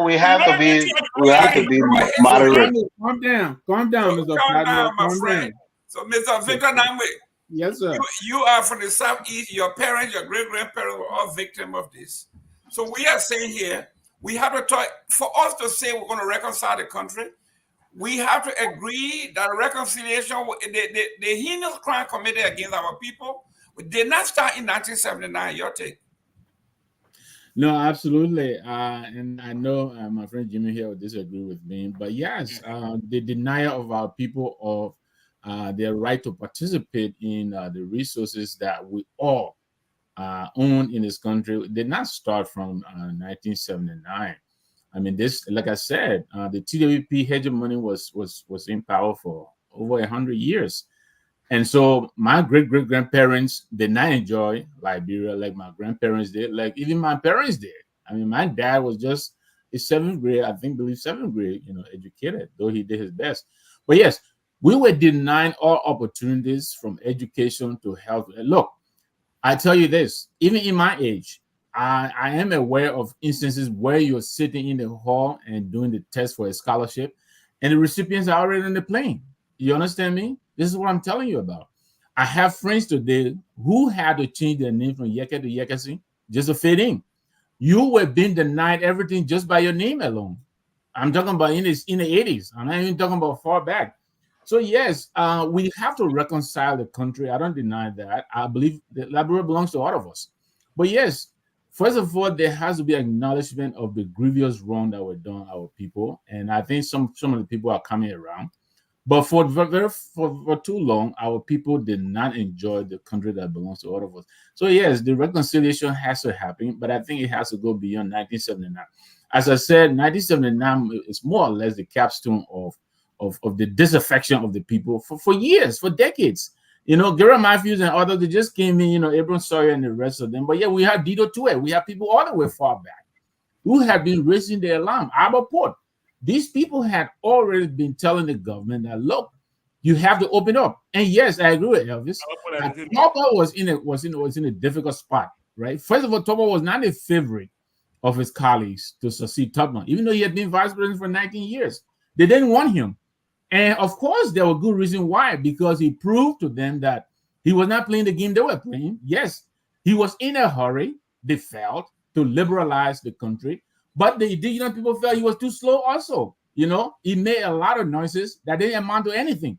We have to be moderate. Calm down, So Mr. calm Padmore, down, my calm friend. down. So, Mr. Victor Namwe, Yes, sir. you are from the Southeast. Your parents, your great-grandparents were all victims of this. So we are saying here, we have to talk, for us to say we're going to reconcile the country, we have to agree that reconciliation, the heinous crime committed against our people, did not start in 1979, your take. No, absolutely. And I know my friend Jimmy here will disagree with me, but yes, the denial of our people of their right to participate in the resources that we all own in this country did not start from 1979. I mean, this, like I said, the TWP hegemony was in power for over 100 years. And so my great-great-grandparents did not enjoy Liberia like my grandparents did, like even my parents did. I mean, my dad was just a seventh grade, seventh grade, educated, though he did his best. But yes, we were denied all opportunities from education to health. Look, I tell you this, even in my age, I am aware of instances where you're sitting in the hall and doing the test for a scholarship, and the recipients are already on the plane. You understand me? This is what I'm telling you about. I have friends today who had to change their name from Yeke to Yekesi just to fit in. You were being denied everything just by your name alone. I'm talking about in the 80s. I'm not even talking about far back. So yes, we have to reconcile the country. I don't deny that. I believe that Liberia belongs to all of us. But yes, first of all, there has to be acknowledgement of the grievous wrong that were done our people, and I think some of the people are coming around. But for too long, our people did not enjoy the country that belongs to all of us. So yes, the reconciliation has to happen, but I think it has to go beyond 1979. As I said, 1979 is more or less the capstone of the disaffection of the people for years, for decades. Gary Matthews and others, they just came in, Abraham Sawyer and the rest of them. But yeah, we have Dido Tue. We have people all the way far back who have been raising the alarm. Aberport. These people had already been telling the government that, look, you have to open up. And yes, I agree with Elvis. Toba was in a difficult spot, right? First of all, Toba was not a favorite of his colleagues to succeed Tubman, even though he had been vice president for 19 years. They didn't want him. And of course, there were good reasons why, because he proved to them that he was not playing the game they were playing. Yes, he was in a hurry, they felt, to liberalize the country. But the indigenous people felt he was too slow also. He made a lot of noises that didn't amount to anything,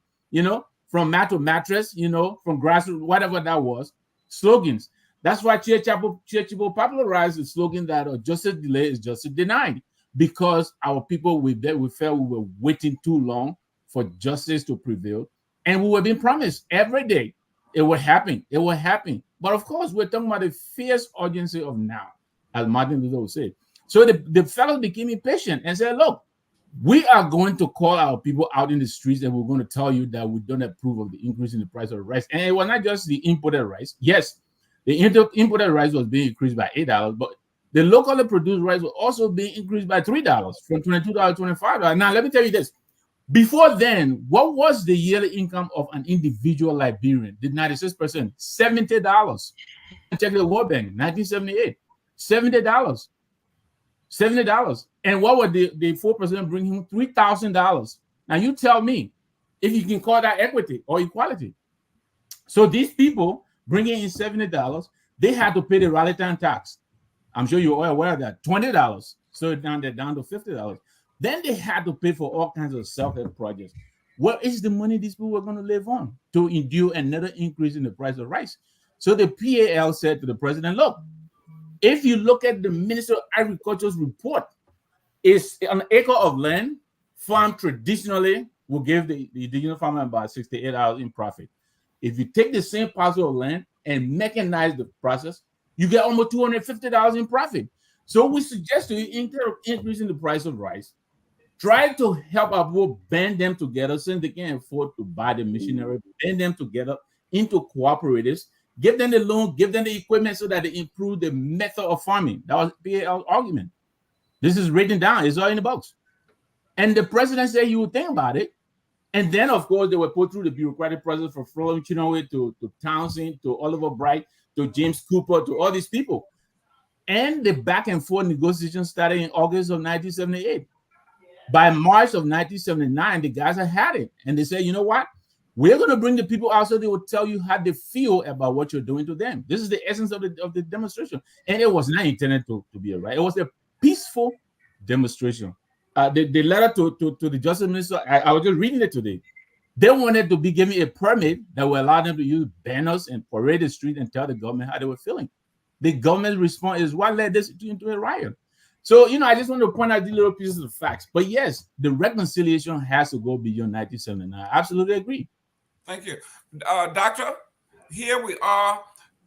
from mat to mattress, from grassroots, whatever that was, slogans. That's why Chiachipo popularized the slogan that justice delayed is justice denied, because our people, we felt we were waiting too long for justice to prevail. And we were being promised every day it would happen. It would happen. But of course, we're talking about the fierce urgency of now, as Martin Luther would say. So the fellows became impatient and said, look, we are going to call our people out in the streets and we're going to tell you that we don't approve of the increase in the price of rice. And it was not just the imported rice. Yes, the imported rice was being increased by $8, but the locally produced rice was also being increased by $3 from $22 to $25. Now, let me tell you this. Before then, what was the yearly income of an individual Liberian? The 96%, $70. Check the World Bank, 1978, $70. $70. And what would the 4% bring him? $3,000. Now you tell me if you can call that equity or equality. So these people bringing in $70, they had to pay the rally time tax. I'm sure you're all aware of that. $20. So they're down to $50. Then they had to pay for all kinds of self-help projects. Where is the money these people were going to live on to endure another increase in the price of rice? So the PAL said to the president, look, if you look at the Minister of Agriculture's report, it's an acre of land farmed traditionally will give the indigenous farmer about $68 in profit. If you take the same parcel of land and mechanize the process, you get almost $250 in profit. So we suggest to you, instead of increasing the price of rice, try to help our people band them together since they can't afford to buy the machinery, band them together into cooperatives, give them the loan, give them the equipment so that they improve the method of farming. That was PAL's argument. This is written down. It's all in the books. And the president said he would think about it. And then, of course, they were put through the bureaucratic process from Florence Chinoway to Townsend to Oliver Bright to James Cooper to all these people. And the back and forth negotiations started in August of 1978. By March of 1979, the guys had it. And they said, you know what? We're going to bring the people out so they will tell you how they feel about what you're doing to them. This is the essence of the demonstration. And it was not intended to be a riot. It was a peaceful demonstration. The letter to the Justice Minister, I was just reading it today. They wanted to be given a permit that will allow them to use banners and parade the street and tell the government how they were feeling. The government's response is what led this into a riot. So, I just want to point out these little pieces of facts. But yes, the reconciliation has to go beyond 1979. I absolutely agree. Thank you. Doctor, here we are.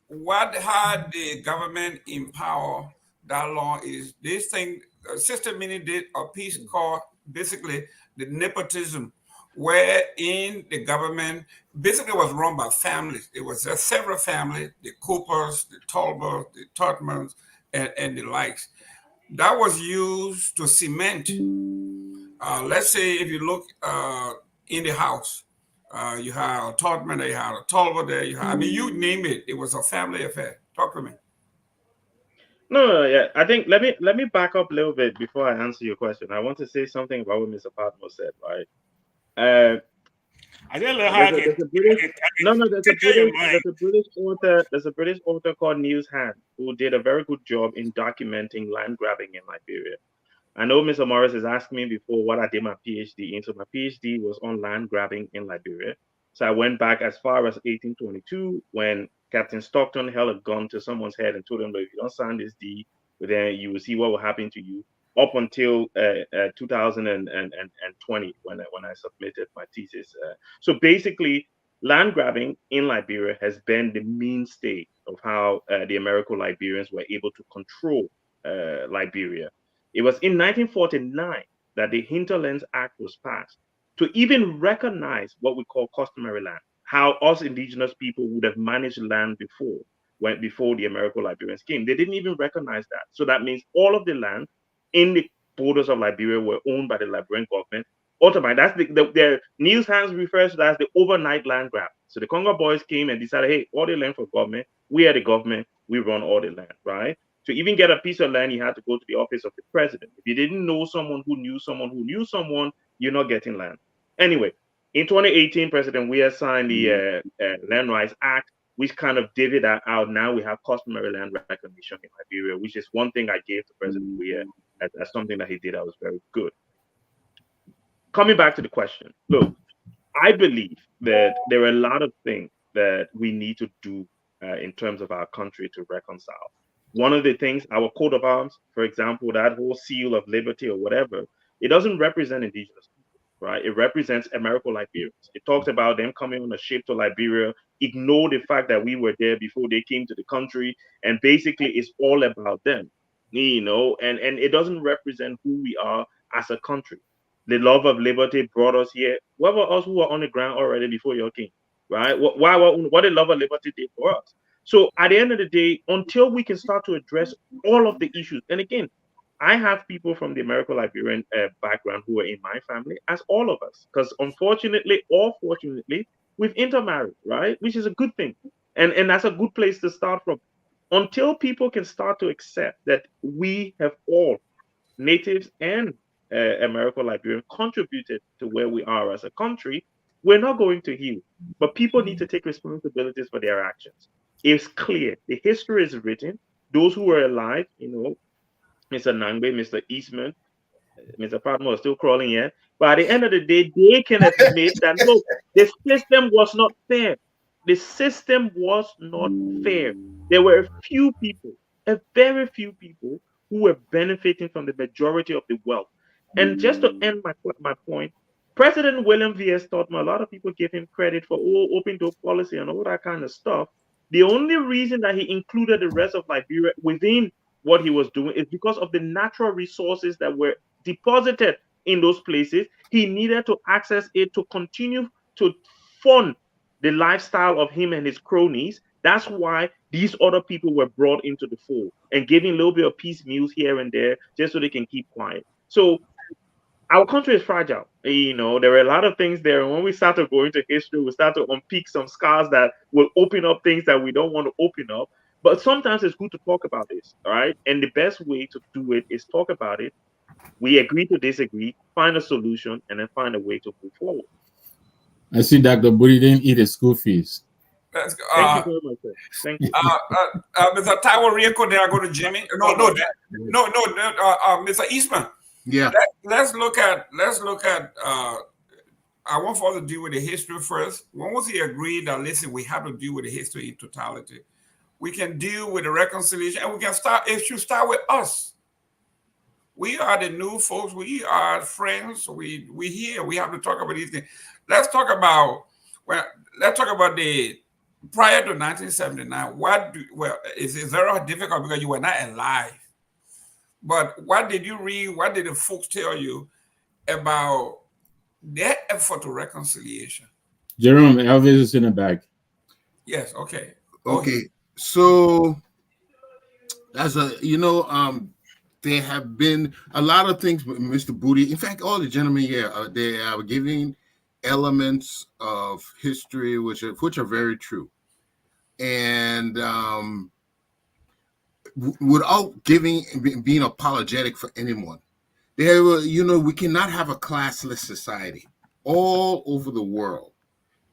What had the government in power that long is this thing, Sister Minnie did a piece called basically the nepotism, wherein the government basically was run by families. It was several families, the Coopers, the Tolbers, the Totmans, and the likes. That was used to cement. Let's say if you look in the House, you have a Totman there, you have a Tolber there, you name it. It was a family affair. Talk to me. No, yeah. I think let me back up a little bit before I answer your question. I want to say something about what Mr. Patmos said, right? I don't know how I can. There's a British author called Niels Hand who did a very good job in documenting land grabbing in Liberia. I know Mr. Morris has asked me before what I did my PhD in. So my PhD was on land grabbing in Liberia. So I went back as far as 1822 when Captain Stockton held a gun to someone's head and told them, if you don't sign this deed, then you will see what will happen to you, up until 2020 when I submitted my thesis. So basically, land grabbing in Liberia has been the mainstay of how the Americo-Liberians were able to control Liberia. It was in 1949 that the Hinterlands Act was passed to even recognize what we call customary land, how us indigenous people would have managed land before the Americo-Liberians came. They didn't even recognize that. So that means all of the land in the borders of Liberia were owned by the Liberian government. Ultimately, that's the Niels Hands refers to that as the overnight land grab. So the Congo boys came and decided, hey, all the land for government, we are the government, we run all the land, right? To even get a piece of land, you had to go to the office of the president. If you didn't know someone who knew someone who knew someone, you're not getting land. Anyway, in 2018, President Weah signed the Land Rights Act, which kind of divvied that out. Now we have customary land recognition in Liberia, which is one thing I gave to President Weah as something that he did that was very good. Coming back to the question, look, I believe that there are a lot of things that we need to do in terms of our country to reconcile. One of the things, our coat of arms, for example, that whole seal of liberty or whatever, it doesn't represent indigenous people, right? It represents Americo-Liberians. It talks about them coming on a ship to Liberia, ignore the fact that we were there before they came to the country, and basically it's all about them, and it doesn't represent who we are as a country. The love of liberty brought us here. What about us who were on the ground already before your king, right? What the love of liberty did for us? So at the end of the day, until we can start to address all of the issues, and again, I have people from the Americo-Liberian background who are in my family, as all of us, because unfortunately or fortunately, we've intermarried, right? Which is a good thing. And that's a good place to start from. Until people can start to accept that we have all, natives and Americo-Liberian, contributed to where we are as a country, we're not going to heal. But people need to take responsibilities for their actions. It's clear. The history is written. Those who were alive, Mr. Nangbe, Mr. Eastman, Mr. Patmore is still crawling here. But at the end of the day, they can admit that, look, the system was not fair. The system was not fair. There were a very few people who were benefiting from the majority of the wealth. And just to end my point, President William V.S. Totman, a lot of people give him credit for open door policy and all that kind of stuff. The only reason that he included the rest of Liberia within what he was doing is because of the natural resources that were deposited in those places. He needed to access it to continue to fund the lifestyle of him and his cronies. That's why these other people were brought into the fold and giving a little bit of peace meals here and there just so they can keep quiet. So our country is fragile. You know, there were a lot of things there. And when we start to go into history, we start to unpick some scars that will open up things that we don't want to open up. But sometimes it's good to talk about this, all right? And the best way to do it is talk about it. We agree to disagree, find a solution, and then find a way to move forward. I see Dr. Booty didn't eat his school fees. Let's go. Thank you very much, sir. Thank you. Mr. Taiwo Rico, then I go to Jimmy. No, Mr. Eastman. Yeah. Let's look at. I want for us to deal with the history first. Once he agreed that listen, we have to deal with the history in totality, we can deal with the reconciliation, and we can start. It should start with us. We are the new folks. We are friends. We here. We have to talk about these things. Let's talk about the prior to 1979. It's very difficult because you were not alive. But what did you read? What did the folks tell you about their effort to reconciliation? Jerome, Elvis is in the back. Yes. Okay. Okay. So as there have been a lot of things, Mr. Booty. In fact, all the gentlemen here, they are giving elements of history which are very true, and without being apologetic for anyone. There were, we cannot have a classless society. All over the world,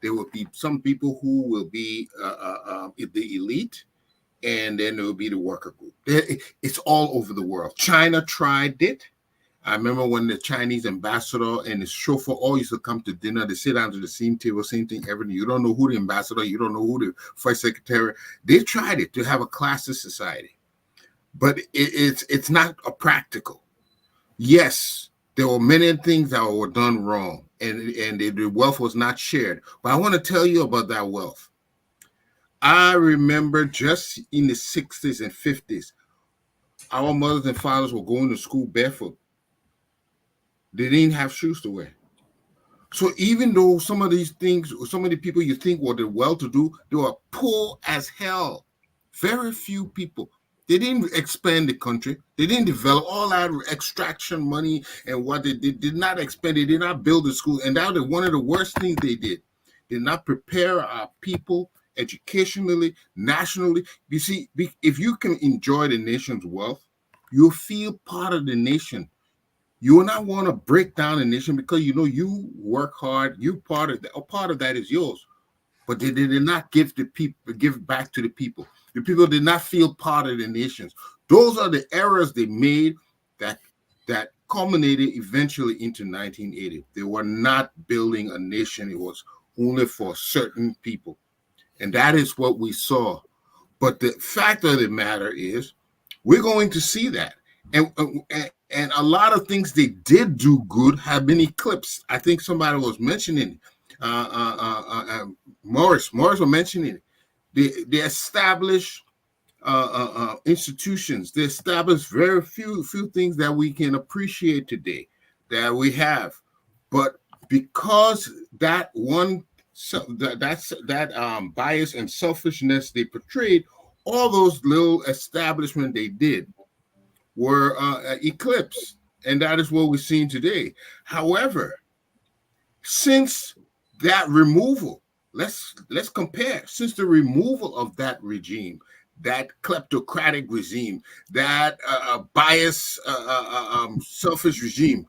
there will be some people who will be the elite, and then there will be the worker group. It's all over the world. China tried it. I remember when the Chinese ambassador and his chauffeur all used to come to dinner. They sit down to the same table, same thing, everything. You don't know who the ambassador, you don't know who the first secretary. They tried it to have a classless society, but it's not a practical. Yes, there were many things that were done wrong, and the wealth was not shared. But I want to tell you about that wealth. I remember just in the 60s and 50s, our mothers and fathers were going to school barefoot. They didn't have shoes to wear. So even though some of these things, some of the people you think were the well-to-do, they were poor as hell. Very few people. They didn't expand the country. They didn't develop all that extraction money and what they did not expand. They did not build the school. And that was one of the worst things they did. They did not prepare our people educationally, nationally. You see, if you can enjoy the nation's wealth, you'll feel part of the nation. You will not want to break down the nation because you work hard. You part of that is yours. But they did not give back to the people. The people did not feel part of the nations. Those are the errors they made that culminated eventually into 1980. They were not building a nation. It was only for certain people. And that is what we saw. But the fact of the matter is, we're going to see that. And a lot of things they did do good have been eclipsed. I think somebody was mentioning Morris was mentioning it. They established institutions. They established very few things that we can appreciate today that we have. But because that one, that bias and selfishness they portrayed, all those little establishments they did were eclipsed, and that is what we're seeing today. However, since that removal, let's compare. Since the removal of that regime, that kleptocratic regime, that bias, selfish regime,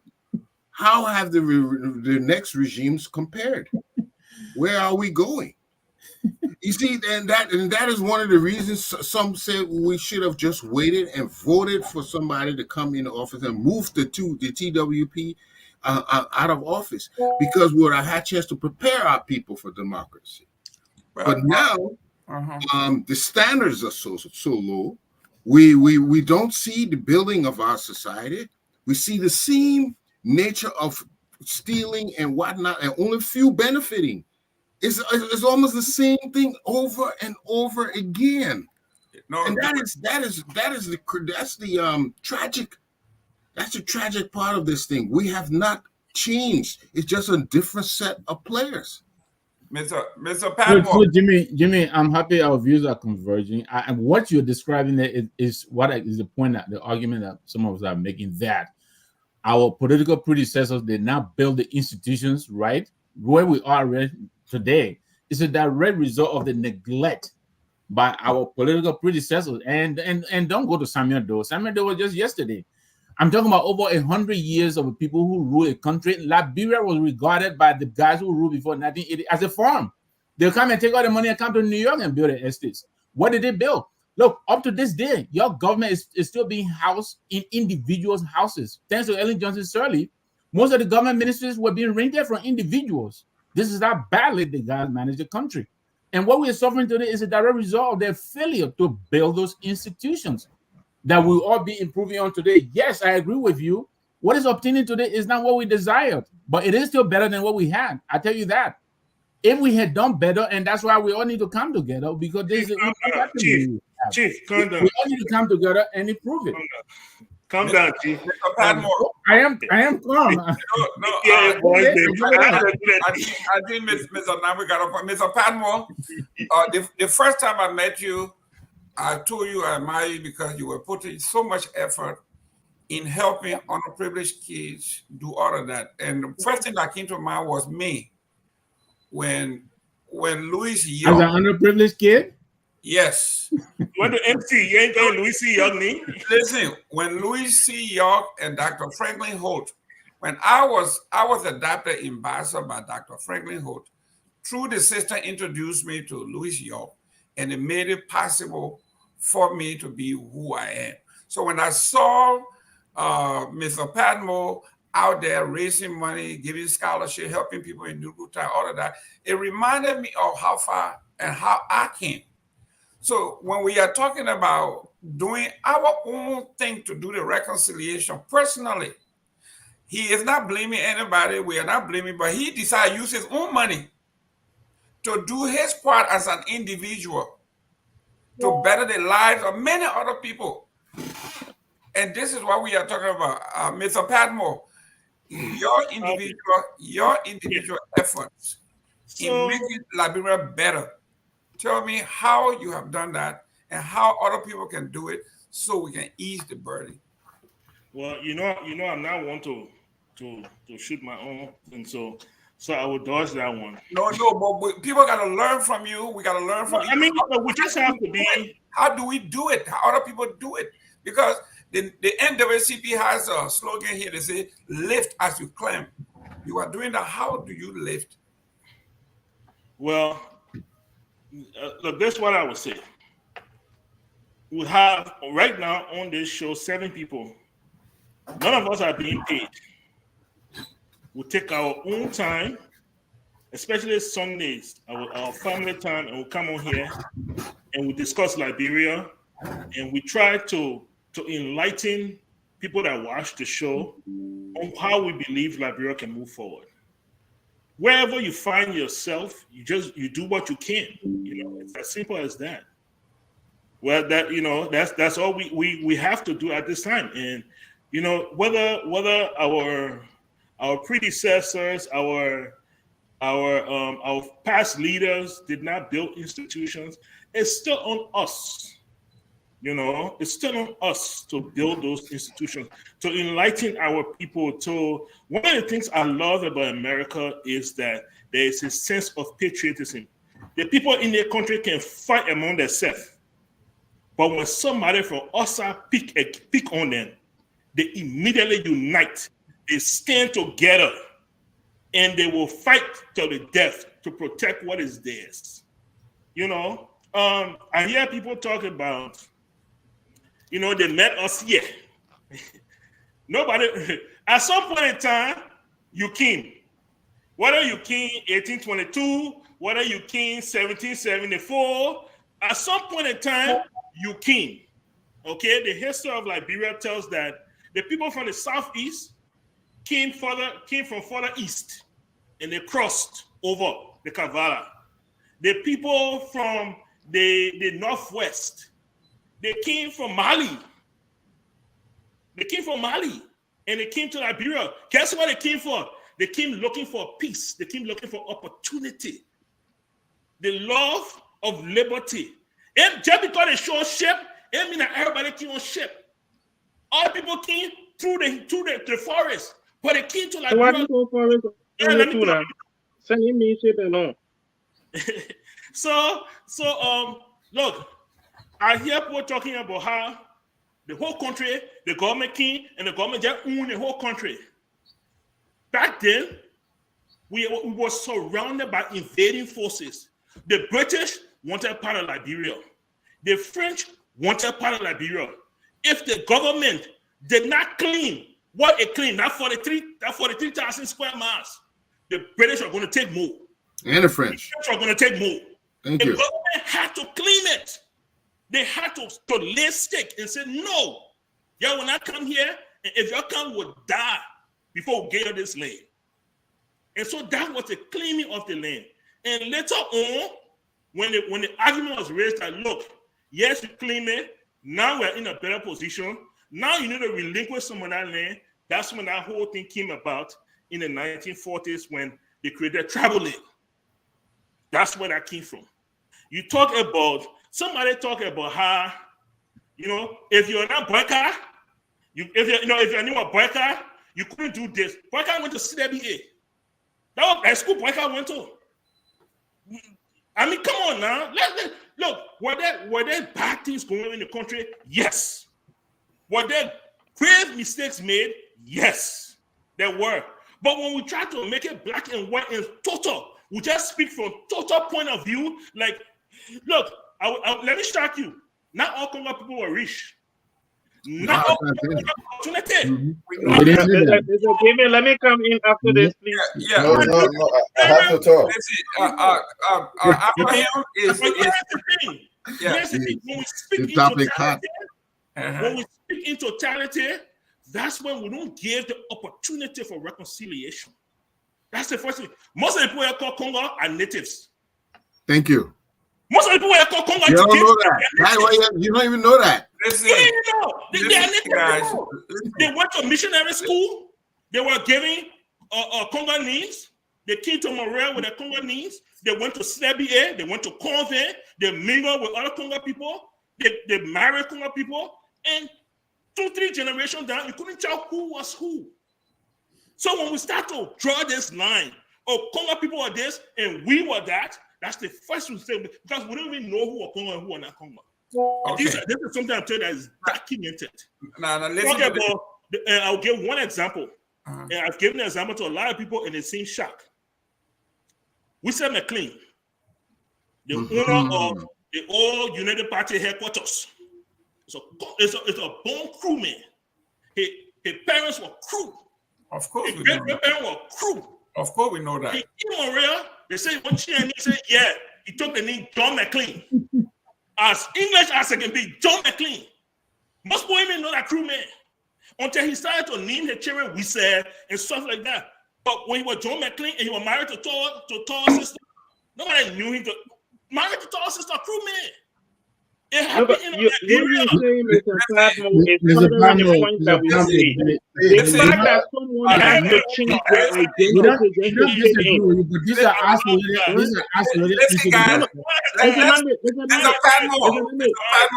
how have the next regimes compared? Where are we going? You see, and that is one of the reasons some say we should have just waited and voted for somebody to come into office and move the TWP out of office, because we would have had a chance to prepare our people for democracy. But now the standards are so low. We don't see the building of our society. We see the same nature of stealing and whatnot, and only few benefiting. It's almost the same thing over and over again. No, and that's the tragic part of this thing. We have not changed. It's just a different set of players. Mr. Pat. So Jimmy, I'm happy our views are converging. And what you're describing there is what is the point, that the argument that some of us are making, that our political predecessors did not build the institutions right where we are today. It's a direct result of the neglect by our political predecessors. And don't go to Samuel Doe. Samuel Doe was just yesterday. I'm talking about over 100 years of people who rule a country. Liberia was regarded by the guys who ruled before 1980 as a farm. They'll come and take all the money and come to New York and build the estates. What did they build? Look, up to this day, your government is still being housed in individuals' houses. Thanks to Ellen Johnson Sirleaf, most of the government ministries were being rented from individuals. This is how badly the guys manage the country. And what we're suffering today is a direct result of their failure to build those institutions that we'll all be improving on today. Yes, I agree with you. What is obtaining today is not what we desired, but it is still better than what we had. I tell you that. If we had done better, and that's why we all need to come together, because this is Chief, calm down. we all need to come together and improve it. Calm down, Chief. I am calm. I think Mr. Nam, we got a point. Mr. Padmore, the first time I met you, I told you I admire you because you were putting so much effort in helping underprivileged kids do all of that. And the first thing that came to mind was me. When Louis York, as an underprivileged kid, yes. What the MC? You ain't got Louis C. York name? Listen, when Louis C. York and Dr. Franklin Holt, when I was adopted in Bassa by Dr. Franklin Holt, through the sister introduced me to Louis York, and it made it possible for me to be who I am. So when I saw Mr. Padmore out there raising money, giving scholarship, helping people in New Town, all of that, it reminded me of how far and how I came. So when we are talking about doing our own thing to do the reconciliation, personally, he is not blaming anybody. We are not blaming, but he decided to use his own money to do his part as an individual to better the lives of many other people. And this is what we are talking about. Mr. Padmore, your individual efforts in making Liberia better. Tell me how you have done that and how other people can do it so we can ease the burden. Well, I'm not one to shoot my own, and so I will dodge that one. No, but people got to learn from you. We got to learn from you. I mean, we just have to be. How do we do it? How other people do it? Because the NAACP has a slogan here. They say, "Lift as you climb." You are doing that. How do you lift? Well, look, this is what I would say. We have right now on this show 7 people. None of us are being paid. We take our own time, especially Sundays, our family time, and we come on here and we discuss Liberia, and we try to enlighten people that watch the show on how we believe Liberia can move forward. Wherever you find yourself, you do what you can. It's as simple as that. Well, that's all we have to do at this time. And whether our predecessors, our past leaders did not build institutions, it's still on us. It's still on us to build those institutions, to enlighten our people. One of the things I love about America is that there is a sense of patriotism. The people in their country can fight among themselves, but when somebody from outside pick on them, they immediately unite. They stand together, and they will fight till the death to protect what is theirs. I hear people talk about, they met us here. Nobody, at some point in time, you came. Whether you came 1822, whether you came 1774, at some point in time, you came. Okay, the history of Liberia tells that the people from the southeast came from further east, and they crossed over the Kavala. The people from the northwest, they came from Mali. And they came to Liberia. Guess what they came for? They came looking for peace. They came looking for opportunity. The love of liberty. And just because they show ship, it means that everybody came on ship. All people came through the forest. But they came to So why do Liberia. you go for it? Yeah, let me go. Send him me shit alone. So look, I hear people talking about how the whole country, the government king and the government just own the whole country. Back then, we were surrounded by invading forces. The British wanted part of Liberia. The French wanted part of Liberia. If the government did not clean what it cleaned, that 43,000 square miles, the British are going to take more. And the French. The French are going to take more. Thank the you. government had to clean it. They had to lay stick and say, no, y'all will not come here, and if y'all come, we'll die before we get on this land. And so that was the claiming of the land. And later on, when the argument was raised that, look, yes, you claim it, now we're in a better position. Now you need to relinquish some of that land. That's when that whole thing came about in the 1940s when they created tribal land. That's where that came from. You talk about, somebody talk about how, if you're not Boyka, if you're new a Boyka, you couldn't do this. Boyka went to CWA. That was a school Boyka went to. I mean, come on now. Look, were there bad things going on in the country? Yes. Were there grave mistakes made? Yes, there were. But when we try to make it black and white and total, we just speak from total point of view. Like, look, let me shock you. Not all Congo people were rich. Not all people had opportunity. Let me come in after this, please. Yeah. No, I have to talk. After him is Here's the thing. When we speak in totality, when we speak in totality, that's when we don't give the opportunity for reconciliation. That's the first thing. Most of the people who call Congo are natives. Thank you. Most of the people who call Congo You don't know that. You don't even know that. Listen, They are native people. They went to missionary school. They were giving Congolese. They came to Montreal with the Congolese. They went to CBA. They went to convent. They mingled with other Congo people. They married Congo people. And 2-3 generations down, you couldn't tell who was who. So when we start to draw this line, Congo people are this and we were that, that's the first thing we say, because we don't even know who are Congo and who are not Congo. Okay. This is something I'm telling you that is documented. Now, I'll give one example. And I've given an example to a lot of people and it seems shocked. We said McLean, the owner of the old United Party headquarters. It's a born crewman. His parents were crew. Of course, his great-grandparents were crew. Of course, we know that. He came on real. They say one and he said, yeah, he took the name John McLean. As English as it can be, John McLean. Most people even know that crewman until he started to name the children we said and stuff like that. But when he was John McLean and he was married to Tall's sister, nobody knew him to married to Tall's sister, crewman. It happened in you're saying is the point that we see. The fact that someone has to change their identity. These are isolated. Listen, guys.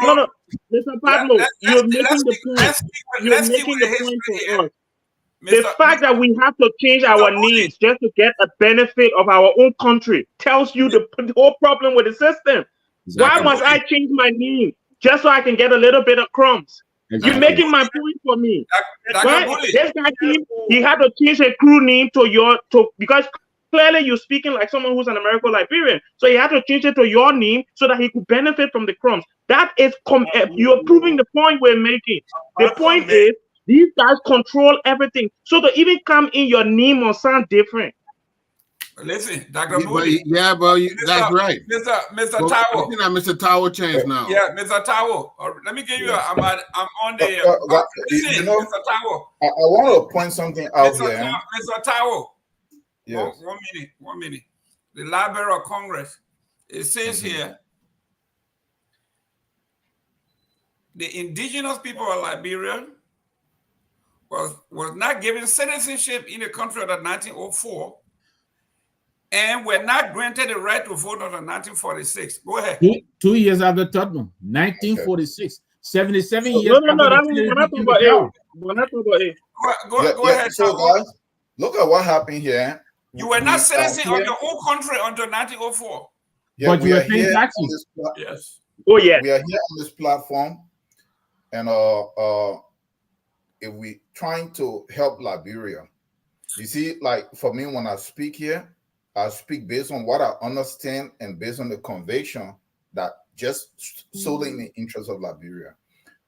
No, Mr. Pablo, you're making the point. You're making the point for us. The fact that we have to change our names just to get a benefit of our own country tells you the whole problem with the system. Why must I change my name just so I can get a little bit of crumbs? You're making my point for me. Right? This guy came, he had to change a crew name because clearly you're speaking like someone who's an American Liberian. So he had to change it to your name so that he could benefit from the crumbs. That is, you're proving the point we're making. The point is, these guys control everything. So to even come in, your name will sound different. Listen, Dr. Moody. That's right. Mr. Tao. Mr. Tao changed now. Yeah, Mr. Tao. Let me give you I'm on the listen, Mr. Tao. I want to point something out here. Mr. Tao. Yes. 1 minute. The Library of Congress. It says here, the indigenous people of Liberia was not given citizenship in the country until 1904. And were not granted the right to vote until 1946. Go ahead. 2 years after Tubman, 1946. 77 So- years No, after the that was slaves when I talk became a about power. When I talk about Go ahead, So Shakur. guys, look at what happened here. You were not citizen of here. your own country until 1904. Yeah, But we you are were paying here on taxes. this Yes. Oh yeah. we are here on this platform, and if we trying to help Liberia, you see, like for me, when I speak here, I speak based on what I understand and based on the conviction that just solely in the interest of Liberia.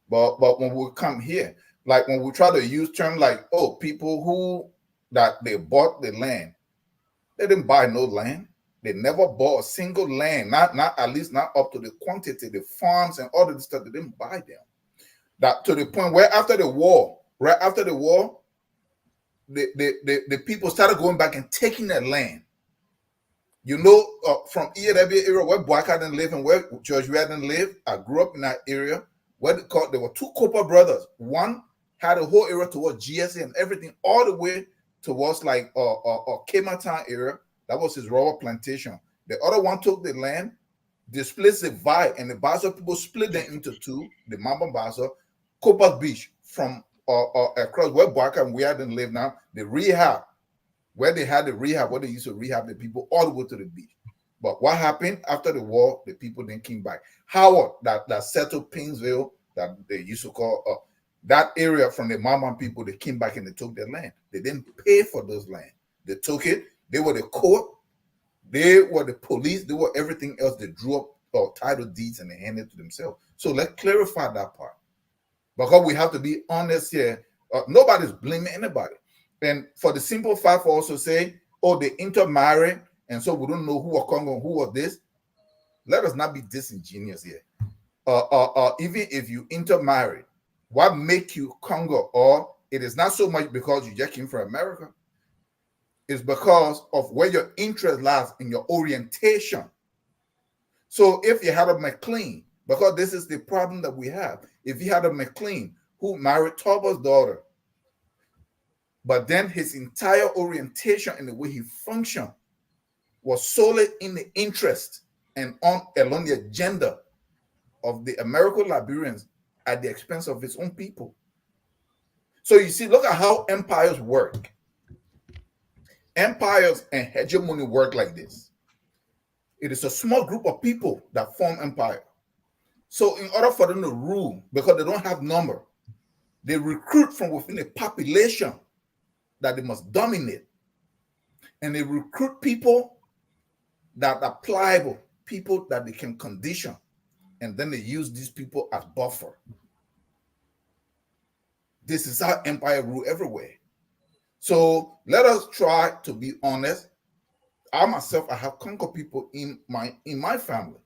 But when we come here, like when we try to use terms like, oh, people who that they bought the land, they didn't buy no land. They never bought a single land, not at least not up to the quantity, the farms and all of this stuff. They didn't buy them. That to the point where right after the war, the people started going back and taking their land. You know, from EAW area where Boaka didn't live and where George Weah didn't live. I grew up in that area where there were two Cooper brothers. One had a whole area towards GSA and everything, all the way towards like Town area. That was his rubber plantation. The other one took the land, displaced the Vai, and the Baza people split them into two. The Mamba Baza, Cooper Beach, from across where Boaka and Weah didn't live now. The rehab, where they had the rehab, where they used to rehab the people all the way to the beach. But what happened after the war? The people then came back. Howard, that settled Pinsville, that they used to call that area from the Mama people, they came back and they took their land. They didn't pay for those land. They took it. They were the court. They were the police. They were everything else. They drew up title deeds and they handed it to themselves. So let's clarify that part. Because we have to be honest here. Nobody's blaming anybody. And for the simple fact for also say, oh, they intermarried, and so we don't know who are Congo and who are this. Let us not be disingenuous here. Even if you intermarried, what make you Congo? Or it is not so much because you just came from America. It's because of where your interest lies in your orientation. So if you had a McLean, because this is the problem that we have. If you had a McLean who married Torba's daughter, but then his entire orientation and the way he functioned was solely in the interest and along the agenda of the American Liberians at the expense of his own people. So you see, look at how empires work. Empires and hegemony work like this. It is a small group of people that form empire. So in order for them to rule, because they don't have number, they recruit from within a population that they must dominate. And they recruit people that are pliable, people that they can condition. And then they use these people as buffer. This is how empire rule everywhere. So let us try to be honest. I myself, I have conquered people in my family.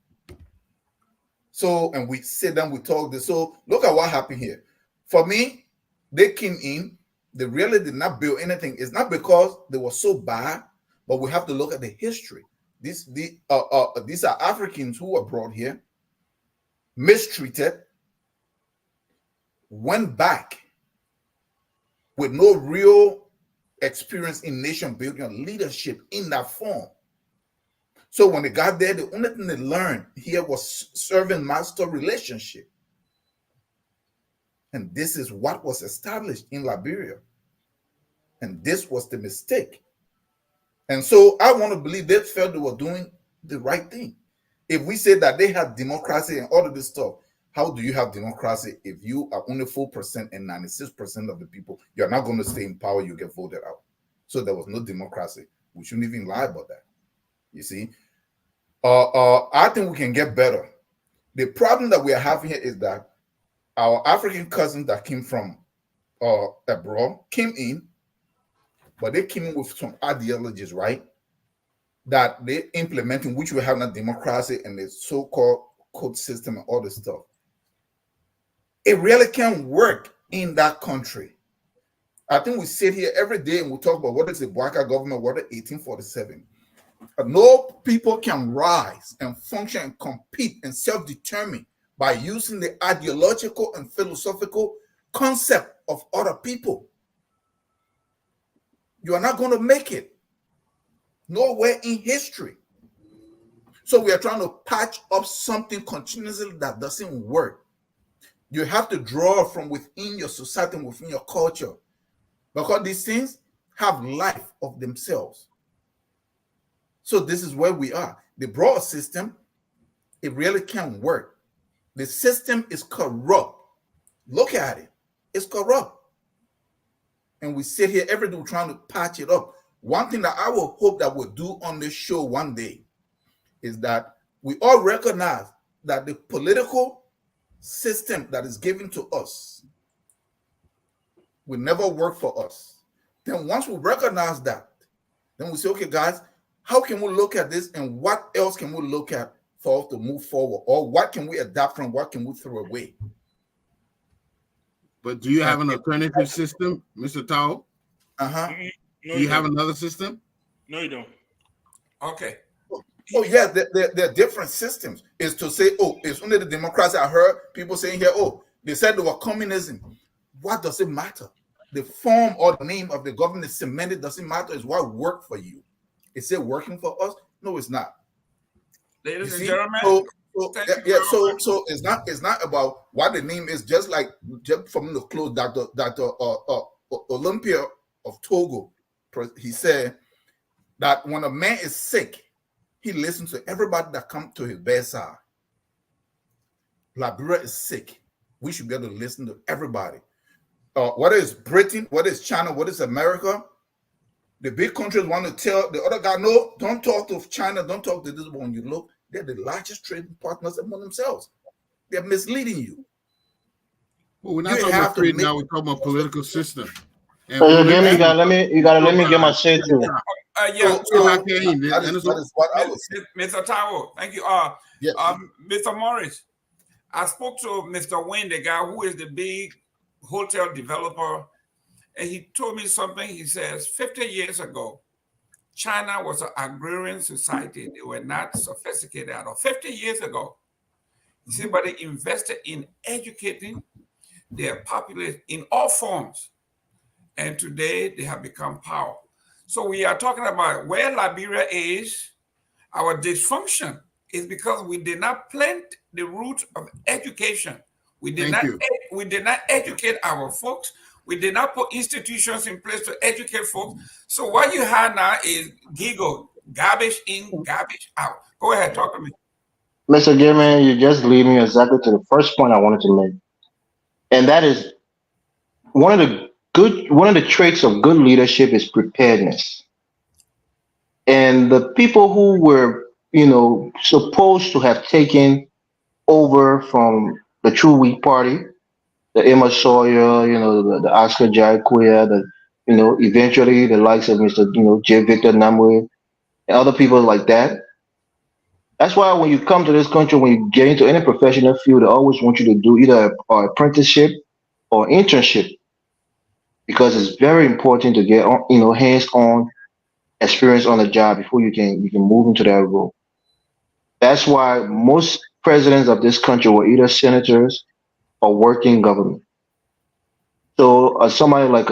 So, and we sit down, we talk this. So look at what happened here. For me, they came in, they really did not build anything. It's not because they were so bad, but we have to look at the history. These are Africans who were brought here, mistreated, went back with no real experience in nation building or leadership in that form. So when they got there, the only thing they learned here was servant master relationship. And this is what was established in Liberia. And this was the mistake. And so I want to believe they felt they were doing the right thing. If we say that they have democracy and all of this stuff, how do you have democracy if you are only 4% and 96% of the people, you're not going to stay in power, you get voted out. So there was no democracy. We shouldn't even lie about that. You see? I think we can get better. The problem that we are having here is that our African cousins that came from abroad came in, but they came in with some ideologies, right? That they implementing, which we have not democracy and the so-called code system and all this stuff. It really can't work in that country. I think we sit here every day and we talk about what is the Boaka government, what is 1847. No people can rise and function and compete and self-determine by using the ideological and philosophical concept of other people. You are not going to make it. Nowhere in history. So we are trying to patch up something continuously that doesn't work. You have to draw from within your society and within your culture, because these things have life of themselves. So this is where we are. They brought a system. It really can't work. The system is corrupt. Look at it. It's corrupt. And we sit here every day trying to patch it up. One thing that I will hope that we'll do on this show one day is that we all recognize that the political system that is given to us will never work for us. Then once we recognize that, then we say, okay, guys, how can we look at this and what else can we look at for us to move forward? Or what can we adapt from? What can we throw away? But do you have an alternative system, Mr. Tao? Uh-huh. No, Do you have another system? No, you don't. Okay. Oh, yeah, there are different systems. Is to say, oh, it's only the Democrats. I heard people saying here, oh, they said they were communism. What does it matter? The form or the name of the government is cemented. Doesn't matter. It's what worked for you. Is it working for us? No, it's not. Ladies and See? gentlemen, So thank you yeah, very much. so it's not about what the name is. Just from the close, Dr. Olympia of Togo, he said that when a man is sick, he listens to everybody that comes to his bedside. Liberia is sick. We should be able to listen to everybody. Whether it's Britain, whether it's China, whether it's America, the big countries want to tell the other guy, no, don't talk to China, don't talk to this. But when you look, they're the largest trading partners among themselves. They're misleading you. Well, we're not You talking have about to trade make- now. We're talking about political system. And So again, you gotta let me get my say to it. Yeah. that is what I was saying. Mr. Tao, thank you. Yes. Mr. Morris, I spoke to Mr. Wayne, the guy who is the big hotel developer, and he told me something. He says 50 years ago, China was an agrarian society. They were not sophisticated at all. 50 years ago, you see, but they invested in educating their population in all forms. And today they have become power. So we are talking about where Liberia is. Our dysfunction is because we did not plant the root of education. We did not educate our folks. We did not put institutions in place to educate folks. So what you have now is giggle, garbage in, garbage out. Go ahead, talk to me. Mr. Gilman, you just lead me exactly to the first point I wanted to make. And that is one of the traits of good leadership is preparedness. And the people who were, supposed to have taken over from the True Weak Party, the Emma Sawyer, the Oscar Jaikuya, eventually the likes of Mr. J. Victor Namwe, and other people like that. That's why when you come to this country, when you get into any professional field, they always want you to do either an apprenticeship or internship, because it's very important to get hands-on experience on the job before you can move into that role. That's why most presidents of this country were either senators or working government. So somebody like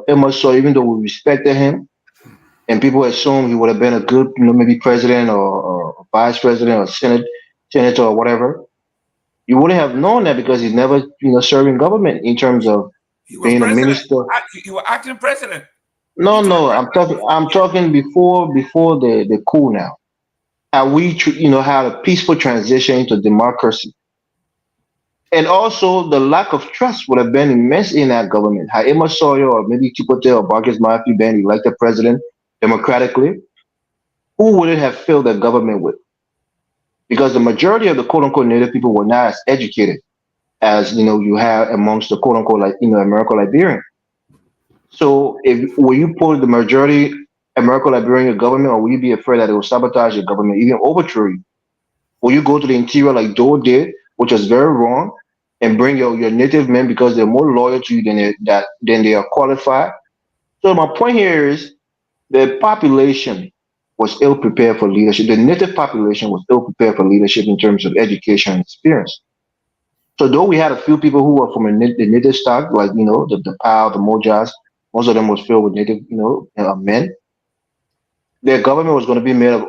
Emma Sawyer, even though we respected him, and people assume he would have been a good, maybe president or vice president or senator or whatever, you wouldn't have known that because he's never, served in government in terms of being a minister. You were acting president. No, I'm talking before the coup now. How we, had a peaceful transition into democracy. And also the lack of trust would have been immense in that government. Had Emma Sawyer or maybe Chipotle or Barkis Murphy been elected president democratically, who would it have filled the government with? Because the majority of the quote-unquote native people were not as educated as you have amongst the quote-unquote Americo-Liberian. So will you pull the majority Americo-Liberian government, or will you be afraid that it will sabotage your government, even overthrow you? Will you go to the interior like Dole did, which was very wrong, and bring your native men because they're more loyal to you than they are qualified? So my point here is the population was ill prepared for leadership. The native population was ill prepared for leadership in terms of education and experience. So though we had a few people who were from the native stock, like the Pau, the Mojas, most of them was filled with native men. Their government was going to be made of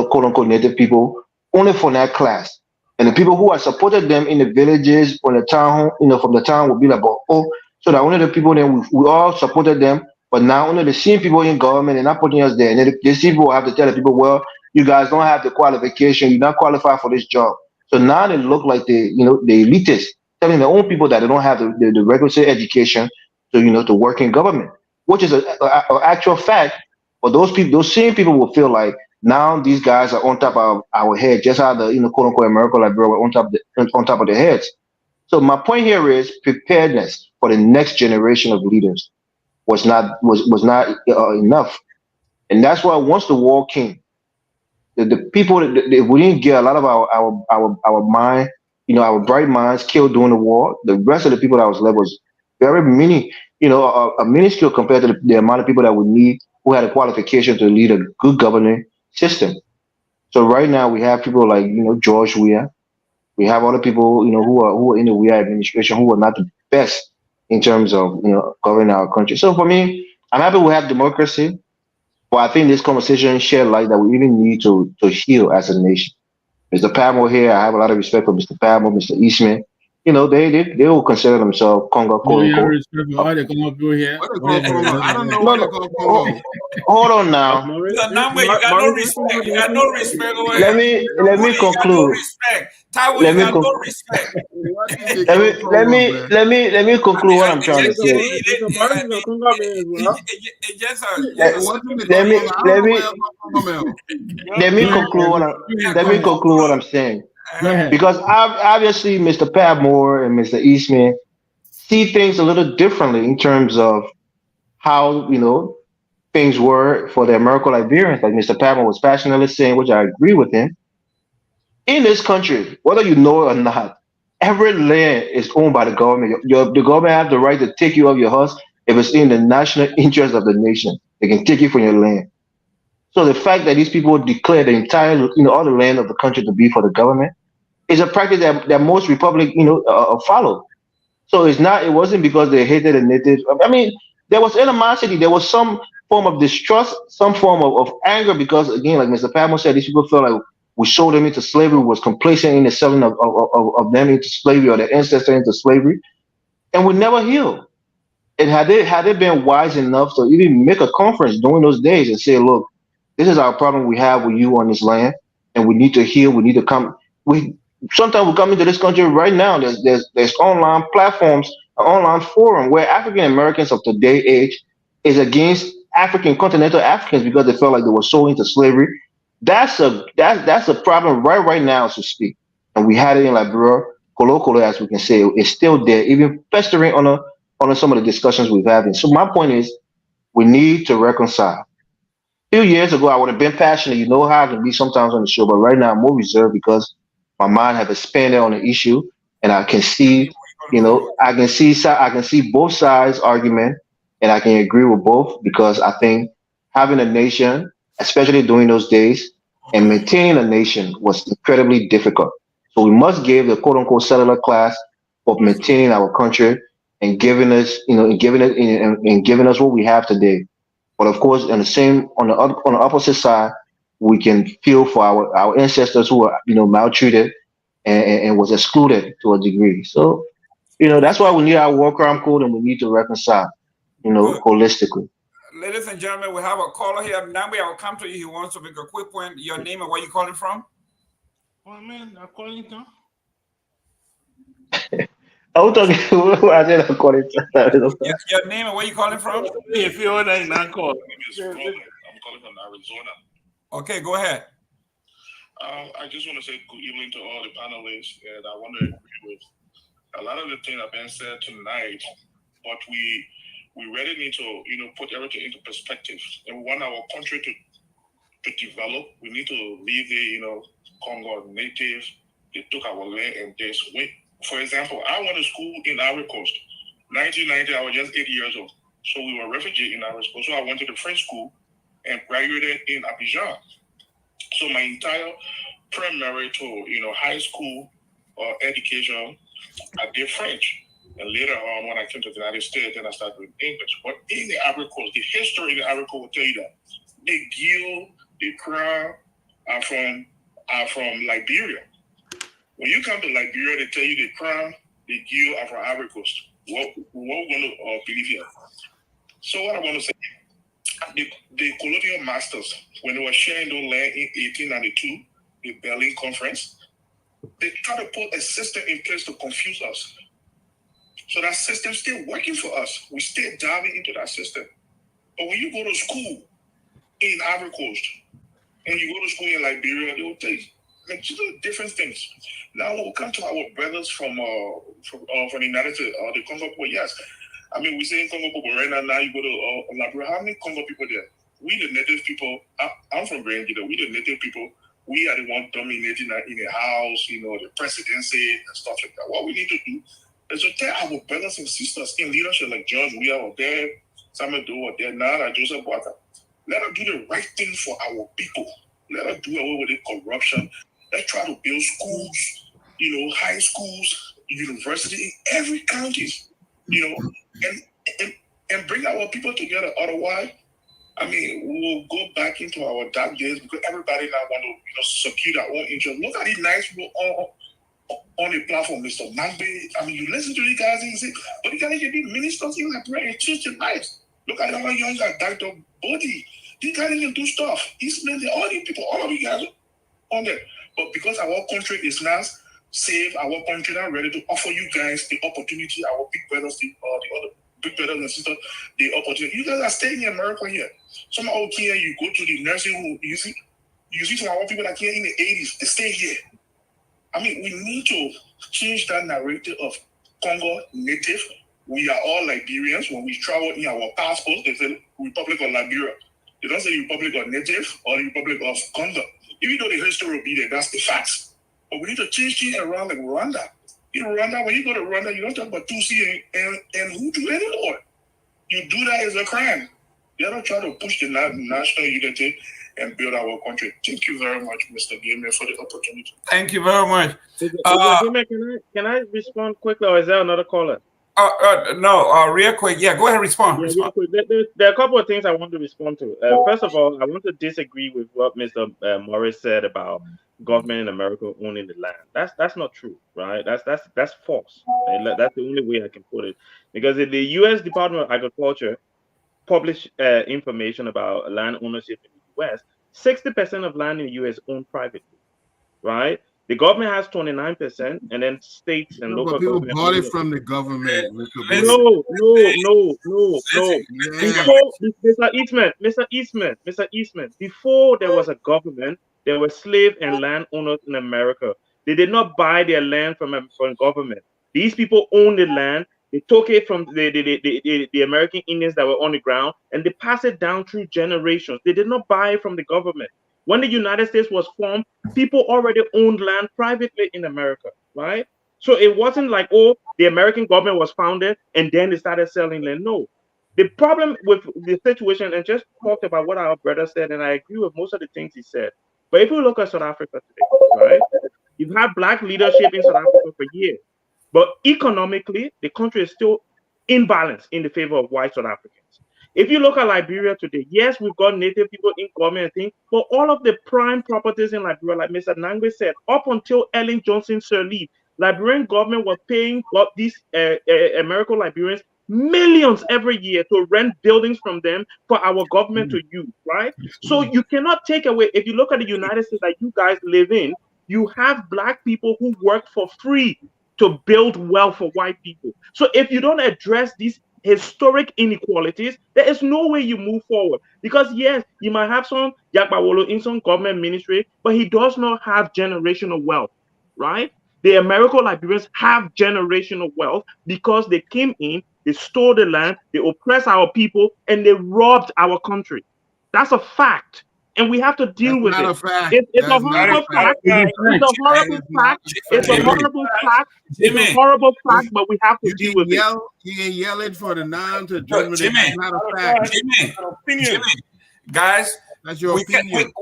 quote unquote native people only for that class. And the people who have supported them in the villages or the town, from the town will be like, oh, so that only the people then we all supported them, but now only the same people in government and not putting us there. And then the same people have to tell the people, well, you guys don't have the qualification, you're not qualified for this job. So now they look like the elitists, telling their own people that they don't have the requisite education to work in government, which is a actual fact. But those people, those same people will feel like now these guys are on top of our head, just how the quote unquote American Liberia were on top of their heads. So my point here is preparedness for the next generation of leaders was not enough, and that's why once the war came, the people we didn't get a lot of our mind, our bright minds killed during the war. The rest of the people that was left was very mini, a minuscule compared to the amount of people that we need who had a qualification to lead a good governing system. So right now we have people like George Weah. We have other people who are in the Weah administration who are not the best in terms of governing our country. So for me, I'm happy we have democracy, but I think this conversation shed light that we even need to heal as a nation. Mr. Pammo here, I have a lot of respect for Mr. Pammo, Mr. Eastman. They will consider themselves Congo, quote Yeah, unquote. respect for all they come up through here. What they call Congo? I don't know No, what they no. call Congo. Hold on now. You got no respect. You got no respect over Let here. me You got no conclude. respect. Taiwo, Let you me got no con- respect. What did they let call me let Congo, me man? let me conclude what I'm trying to say. It's just a Let, What did they let call me Congo? I don't let know where me they call Congo, man. let me conclude what I'm saying. Go ahead. Because obviously Mr. Pat Moore and Mr. Eastman see things a little differently in terms of how things were for the American Liberians. Like Mr. Patman was passionately saying, which I agree with him. In this country, whether you know it or not, every land is owned by the government. The government have the right to take you off your house if it's in the national interest of the nation. They can take you from your land. So the fact that these people declare the entire, all the land of the country to be for the government is a practice that most republic, follow. So it wasn't because they hated the natives. I mean, there was animosity, there was some form of distrust, some form of anger, because again, like Mr. Pammo said, these people felt like we sold them into slavery, was complacent in the selling of them into slavery or their ancestors into slavery, and we never healed. And had they been wise enough to even make a conference during those days and say, look, this is our problem we have with you on this land, and we need to heal. We need to come. We sometimes we come into this country right now. There's online platforms, an online forum where African Americans of today age is against African continental Africans because they felt like they were sold into slavery. That's a problem right now as we speak, and we had it in Liberia, colloquially as we can say, it's still there, even festering on some of the discussions we've having. So my point is, we need to reconcile. A few years ago, I would have been passionate. You know how I can be sometimes on the show, but right now I'm more reserved because my mind has expanded on the issue, and I can see, I can see both sides' argument, and I can agree with both because I think having a nation, especially during those days, and maintaining a nation was incredibly difficult. So we must give the quote unquote settler class for maintaining our country and giving us, and giving us what we have today. But of course, on the opposite side, we can feel for our ancestors who were maltreated and was excluded to a degree. So that's why we need our war crime code and we need to reconcile, Good. holistically. Ladies and gentlemen, we have a caller here. Now I'll come to you. He wants to make a quick point. Your name and where you calling from? Oh man, I'm calling now. I was talking to I said according to Your name and where you calling from? If you're not call. I'm calling from Arizona. Okay, go ahead. I just want to say good evening to all the panelists, and I want to agree with a lot of the things that have been said tonight. But we really need to put everything into perspective. And we want our country to develop. We need to leave the Congo natives. They took our land and this way. For example, I went to school in Ivory Coast. 1990, I was just 8 years old. So we were refugees in Ivory Coast. So I went to the French school and graduated in Abidjan. So my entire primary to high school education, I did French. And later on, when I came to the United States, then I started with English. But in the Ivory Coast, the history in the Ivory Coast will tell you that the Gil, the Crown are from Liberia. When you come to Liberia, they tell you the crown, they give you from Ivory Coast. What we're going to believe here. So what I want to say, the colonial masters, when they were sharing those land in 1892, the Berlin Conference, they try to put a system in place to confuse us. So that system still working for us. We still diving into that system. But when you go to school in Ivory Coast, and you go to school in Liberia, they will tell you like different things. Now when we come to our brothers from the United States, the Congo people, yes. I mean, we say in Congo people right now. Now you go to Liberia. How many Congo people there? We the native people. I'm from Rangida. We the native people. We are the ones dominating in the house. You know, the presidency and stuff like that. What we need to do is to tell our brothers and sisters in leadership like George we are there, Samuel Doe there, Nana, Joseph Boaka. Let us do the right thing for our people. Let us do away with the corruption. Let's try to build schools, you know, high schools, university in every county, you know, and bring our people together. Otherwise, I mean, we'll go back into our dark days because everybody now want to, secure their own interest. Look at these nice people on the platform, Mr. Nangbe. I mean, you listen to these guys and you say, but you guys can be ministers in Liberia and change your lives. Look at our young guy, Dr. Bodhi. These guys can do stuff. He's been all these people, all of you guys on there. But because our country is now safe, our country now ready to offer you guys the opportunity, our big brothers, the other big brothers and sisters, the opportunity. You guys are staying in America here. Some out here, you go to the nursing home, you see some of our people that came in the 80s, they stay here. I mean, we need to change that narrative of Congo native. We are all Liberians. When we travel in our passports, they say Republic of Liberia. They don't say Republic of Native or the Republic of Congo. Even though the history will be there, that's the facts. But we need to change things around like Rwanda. In Rwanda, when you go to Rwanda, you don't talk about Tutsi and Hutu anymore. You do that as a crime. You don't try to push the national unity and build our country. Thank you very much, Mr. Gamer, for the opportunity. Thank you very much. Can I respond quickly, or is there another caller? No, real quick. Yeah, go ahead, respond. Real quick. There are a couple of things I want to respond to. First of all, I want to disagree with what Mr. Morris said about government in America owning the land. That's not true, right? That's false. Right? That's the only way I can put it. Because if the U.S. Department of Agriculture published information about land ownership in the U.S., 60% of land in the U.S. owned privately, right? The government has 29%, and then states and local people government bought it from the government. No. Yeah. Mr. Eastman. Before there was a government, there were slave and land owners in America. They did not buy their land from government. These people owned the land. They took it from the American Indians that were on the ground, and they passed it down through generations. They did not buy it from the government. When the United States was formed, people already owned land privately in America, right? So it wasn't like, oh, the American government was founded and then they started selling land. No. The problem with the situation, and just talked about what our brother said, and I agree with most of the things he said. But if you look at South Africa today, right? You've had black leadership in South Africa for years. But economically, the country is still imbalanced in the favor of white South Africans. If you look at Liberia today, yes, we've got native people in government and things, but all of the prime properties in Liberia, like Mr. Nangwe said, up until Ellen Johnson Sirleaf, Liberian government was paying these American Liberians millions every year to rent buildings from them for our government to use, right? So you cannot take away, if you look at the United States that you guys live in, you have black people who work for free to build wealth for white people. So if you don't address these historic inequalities, there is no way you move forward. Because yes, you might have some Yakbawolo in some government ministry, but he does not have generational wealth, right? The American Liberians have generational wealth because they came in, they stole the land, they oppressed our people, and they robbed our country. That's a fact. And we have to deal with it. It's a horrible fact. It's a horrible fact. It's a horrible fact. It's a horrible fact, but we have to deal with it. You can yell it for the non to Jimmy. That's not a fact. Jimmy, guys, that's your opinion.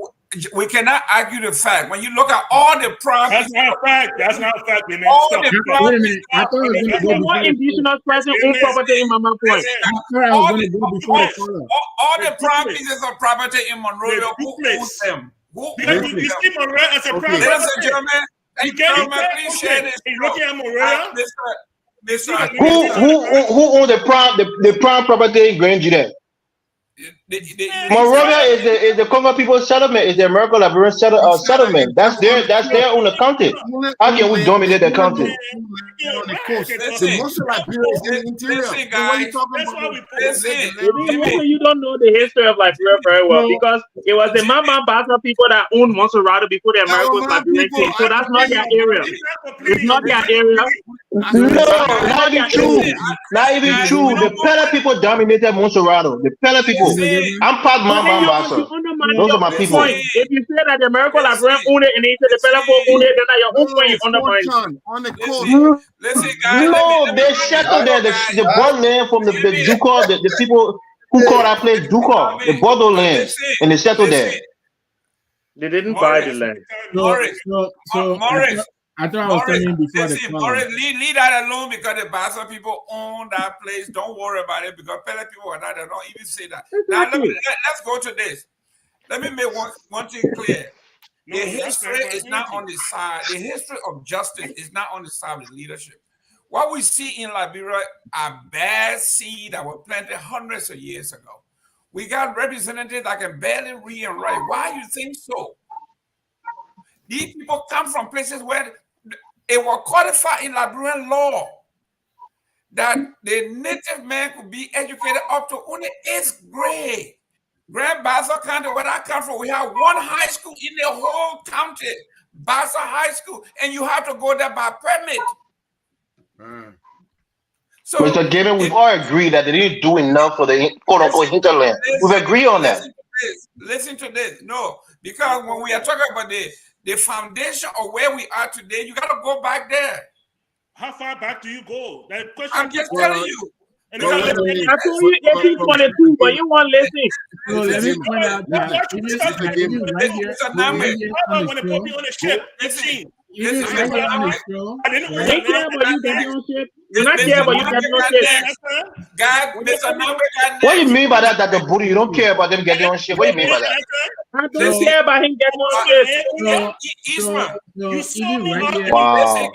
We cannot argue the fact. When you look at all the problems, that's not a fact. That's not a fact. Wait a minute. I thought I was going to go before indigenous person own property in Mama Point. I thought I was going to go before the caller. All the prime pieces of property in Monrovia, who owns them? You see Monrovia as a prime Ladies and gentlemen, You get please share this. looking at Morelia. Who owned the prime property in Grand Judah? Monrovia is the Congo People settlement, is the American Liberian settlement. That's their own county. How can we dominate the county? On the coast. The most of Liberia is in the interior. Listen, So what are you guys, talking that's about? why we You don't know the history of Liberia very well because it was the Mama Basa people that owned Montserrat before the Americans Liberian came. So that's not their area. It's not their area. No, not even true. Not even true. The Pella people dominated Monserrato. The Pella people. I'm part Mamba. Those are my people. If you say that the American Liberian own it and they say the Pella people own it, then at your own point you undermine. On the coast. Listen, guys. No, they settled there. The bought land from the Ducal, the people who call that place Ducal, the Bordeaux land, and they settled there. They didn't buy the land. Morris. I thought I was telling you before the call. Morris, leave that alone because the Bassa people own that place. Don't worry about it because Pele people are not. They don't even say that. Now let's go to this. Let me make one thing clear. The history is not on the side. The history of justice is not on the side of the leadership. What we see in Liberia are bad seed that were planted hundreds of years ago. We got representatives that can barely read and write. Why do you think so? These people come from places where it was codified in Liberian law that the native man could be educated up to only 8th grade. Grand Bassa County, where I come from, we have one high school in the whole county, Bassa High School, and you have to go there by permit. So, Mr. Gibbon, we've all agreed that they didn't do enough for the quote-unquote hinterland. We've agreed on that. Listen to this. No, because when we are talking about the foundation of where we are today, you got to go back there. How far back do you go? That question. I'm just telling you. I told you 1822, but you won't listen. So let me point out that right here, when they put me on the ship, even right here on the show, they care about you getting on ship. You're not care about you getting on ship. God, Mr. Number got what do you mean by that? That the booty, you don't care about them getting on shit? What do you mean by that? I don't care about him getting on ship. Wow.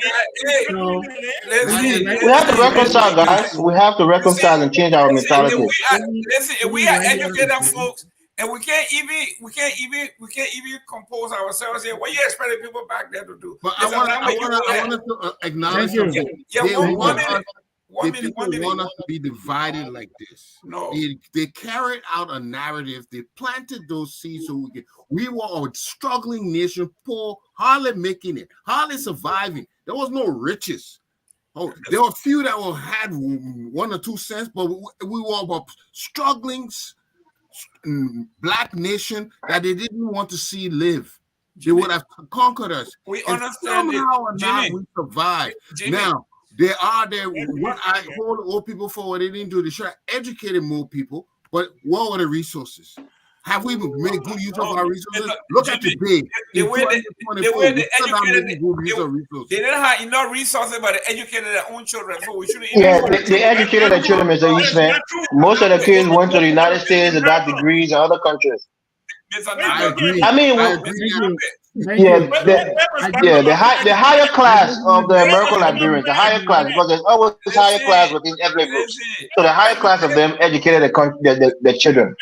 We have to reconcile, guys. We have to reconcile and change our mentality. Listen, if we are educated folks, and we can't even compose ourselves here. What you expecting people back there to do? But I wanted to acknowledge something. People want us to be divided like this. No, they carried out a narrative. They planted those seeds so we were a struggling nation, poor, hardly making it, hardly surviving. There was no riches. Oh, there were a few that had 1 or 2 cents, but we were a struggling black nation that they didn't want to see live. They would have conquered us. We understand somehow or not we survived. Now there what I hold old people for what they didn't do. They should have educated more people, but what were the resources? Have we made good use of our resources? Look at today. They didn't have enough resources, but they educated their own children. So we shouldn't. They educated their children, Mr. Eastman. Most of the kids went to the United States and got degrees in other countries. I agree. I mean, the higher class of the American Liberians, the higher class, because there's always higher class within ethnic groups. So the higher class of them educated their children.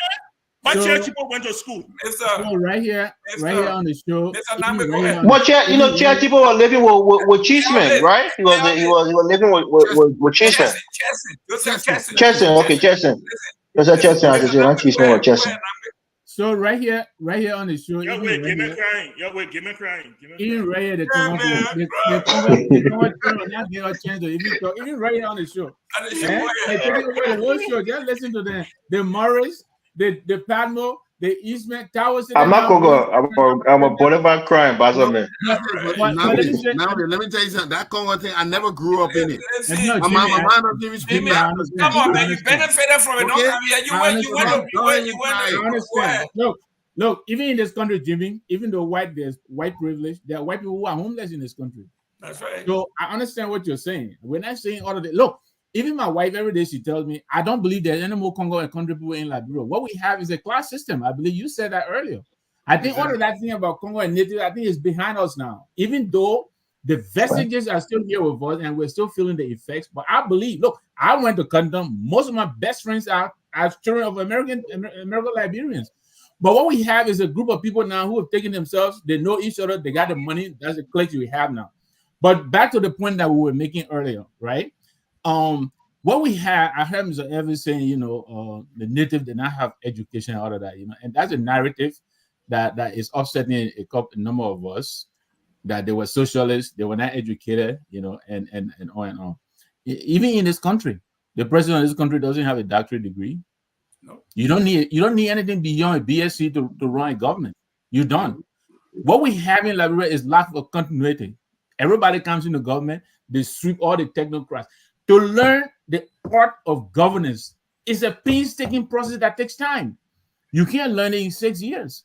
My church people went to school. So right here on the show. But church people were living with Cheeseman, right? He was living with Cheeseman. Chesson, okay, Chesson. There's a Chesson, I just not Cheeseman or Chesson. So right here on the show, give me crying. Even right here, the not give us chance to even talk. Even right here on the show, they taking away the whole show. Just listen to them. The Morris, the Padmo, the Eastman Towers. I'm not Congo. I'm a Bolivar crime, Bazaman. Now, let me tell you something. That Congo thing, I never grew up in it. Come on, man. You benefited from it. Don't come here. Look. Even in this country, Jimmy, even though there's white privilege, there are white people who are homeless in this country. That's right. So I understand what you're saying. We're not saying all of it. Look. Even my wife, every day, she tells me, I don't believe there's any more Congo and country people in Liberia. What we have is a class system. I believe you said that earlier. I think all of that thing about Congo and Native, I think is behind us now. Even though The vestiges are still here with us, and we're still feeling the effects. But I believe, look, I went to Condom. Most of my best friends are children of American Liberians. But what we have is a group of people now who have taken themselves, they know each other, they got the money. That's the cliques we have now. But back to the point that we were making earlier, right? What we have, I heard Mr. Evans saying, the native did not have education out of that, and that's a narrative that is upsetting a number of us, that they were socialists, they were not educated, and on and on. Even in this country, the president of this country doesn't have a doctorate degree. No. You don't need anything beyond a BSc to run a government. You're done. What we have in Liberia is lack of continuity. Everybody comes into government, they sweep all the technocrats. To learn the art of governance is a painstaking process that takes time. You can't learn it in 6 years.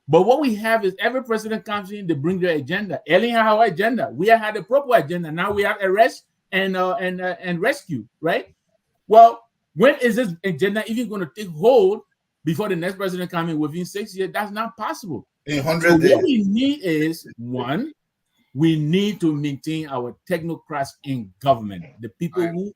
But what we have is every president comes in, they bring their agenda. Ellen had our agenda. We had a proper agenda. Now we have arrest and rescue, right? Well, when is this agenda even going to take hold before the next president comes in within 6 years? That's not possible. In 100 days. What we need is, one, we need to maintain our technocrats in government. The people who,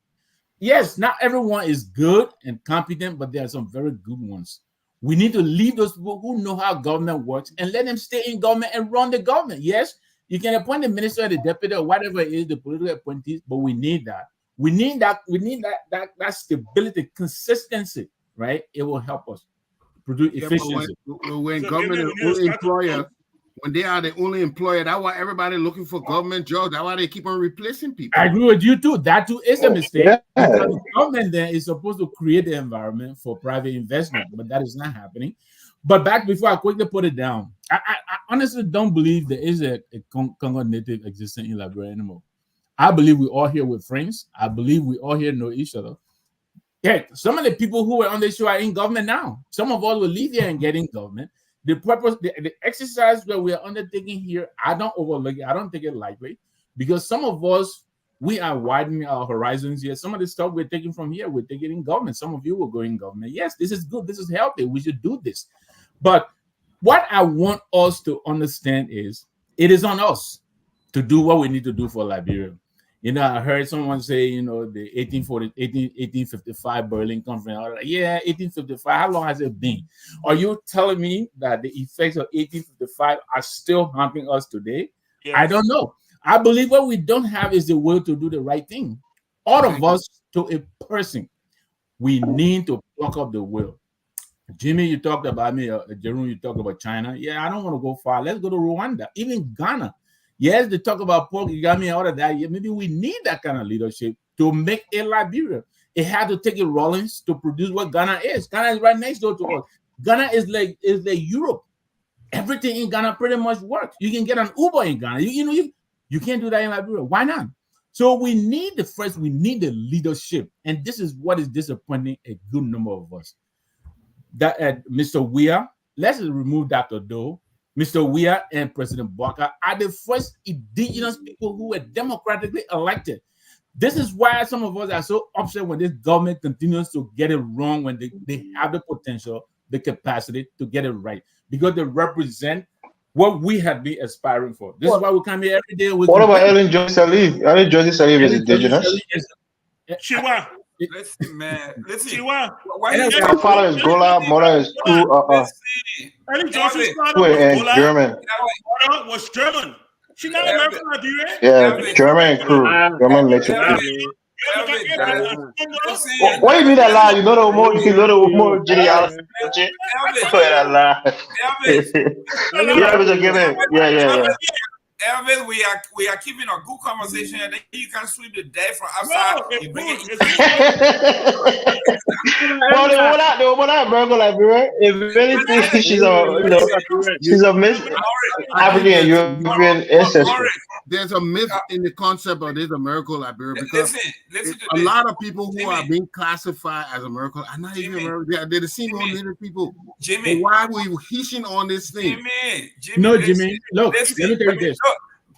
yes, not everyone is good and competent, but there are some very good ones. We need to leave those people who know how government works and let them stay in government and run the government. Yes, you can appoint the minister or the deputy or whatever it is, the political appointees, but we need that. We need that stability, consistency, right? It will help us produce efficiency. When government is only employer, when they are the only employer, that's why everybody looking for government jobs. That's why they keep on replacing people. I agree with you too. That too is a mistake. Because the government then is supposed to create the environment for private investment, but that is not happening. But back before I quickly put it down, I honestly don't believe there is a Congo native existing in Liberia anymore. I believe we all here with friends. I believe we all here know each other. Yeah, some of the people who were on the show are in government now. Some of us will leave here and get in government. The purpose, the exercise that we are undertaking here, I don't overlook it. I don't take it lightly, because some of us, we are widening our horizons here. Some of the stuff we're taking from here, we're taking in government. Some of you will go in government. Yes, this is good. This is healthy. We should do this. But what I want us to understand is it is on us to do what we need to do for Liberia. I heard someone say, the 1855 Berlin Conference. I was like, yeah, 1855. How long has it been? Are you telling me that the effects of 1855 are still haunting us today? Yes. I don't know. I believe what we don't have is the will to do the right thing. All of us, to a person, we need to pluck up the will. Jimmy, you talked about me. Jerome, you talked about China. Yeah, I don't want to go far. Let's go to Rwanda, even Ghana. Yes, they talk about pork, you got me all of that. Yeah, maybe we need that kind of leadership to make a Liberia. It had to take a Rollins to produce what Ghana is. Ghana is right next door to us. Ghana is like Europe. Everything in Ghana pretty much works. You can get an Uber in Ghana. You can't do that in Liberia. Why not? So we need the leadership. And this is what is disappointing a good number of us. That Mr. Weah, let's remove Dr. Doe. Mr. Weah and President Baka are the first indigenous people who were democratically elected. This is why some of us are so upset when this government continues to get it wrong, when they have the potential, the capacity to get it right, because they represent what we have been aspiring for. This is why we come here every day. What about Ellen Joyce Saliv? Ellen Joyce Saliv is indigenous. Chihuahua. Listen, man. Listen. Chihuahua. Her father is Gola, mother is Coup. Ellen Joyce's father was German. Mother was German. She not American, Liberia. Yeah, German and Coup. German mixed. What do you mean that lie? You know the more genealogy. That lie. Yeah. Elvis, we are keeping a good conversation, and then you can sweep the day from outside. They were not American Liberia. If anything, she's a Miss African and European ancestry. There's a myth in the concept of this American Liberia, because listen a lot of people who are being classified as American are not even American. They're the same old native people. Jimmy, but why are we hishing on this thing? Jimmy, Jimmy, look, let me tell you this.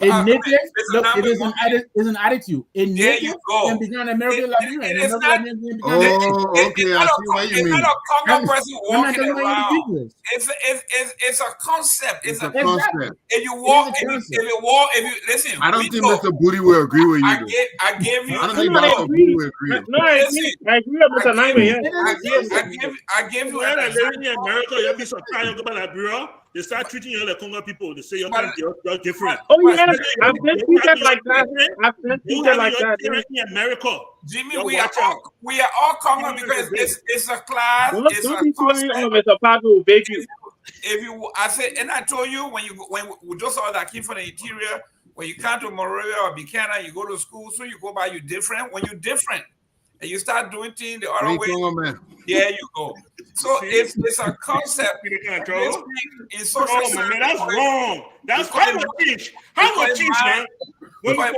A native, Mr. look, it Nambe, is an attitude. A there native you go. can become an American Liberian. It An is American not. Liberian can become Oh, okay. It's I not see what you it's mean. not a Congo person I'm not walking talking about around. individuals. It's a concept. It's a Exactly. concept. If you It walk, is a if concept. you walk, if you listen, I don't we think know. Mr. Booty will agree with you. I Though. gave you. I don't No, think no, I Dr. Booty agree. will agree. No, I Listen, agree. I agree with Mr. Nambe. Yeah. It is a concept. I give you When an I live in example. America, you be surprised you go by Liberia, they start treating you like Congo people. They say you're different. Oh yeah, But- I've been treated like that. I've been You treated have like your that. children in America. Jimmy, Yo, we are watch out. all Congo because it's a class. It's Don't a be telling concept. me Mr. Pablo will beg you. If you, I said, and I told you when we just saw that kid from the interior, when you come to Monrovia or Buchanan, you go to school, so you go by you different. When you're different and you start doing things the other Hey, way, Congo man. there you go. So it's a concept. You can't This trouble. thing in social Oh, man, that's wrong. That's how you teach. How you teach, man? When we come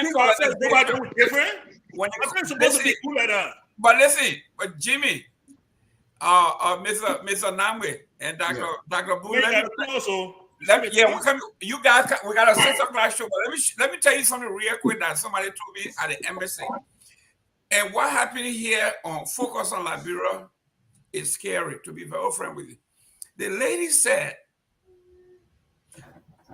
with ourselves, nobody do different. When I'm not supposed to be cool like that. But listen, but Jimmy, Mr. Namwe and Dr. Boo, you guys, we got a 6 o'clock show, but let me tell you something real quick that somebody told me at the embassy. And what happened here on Focus on Liberia is scary, to be very frank with you. The lady said,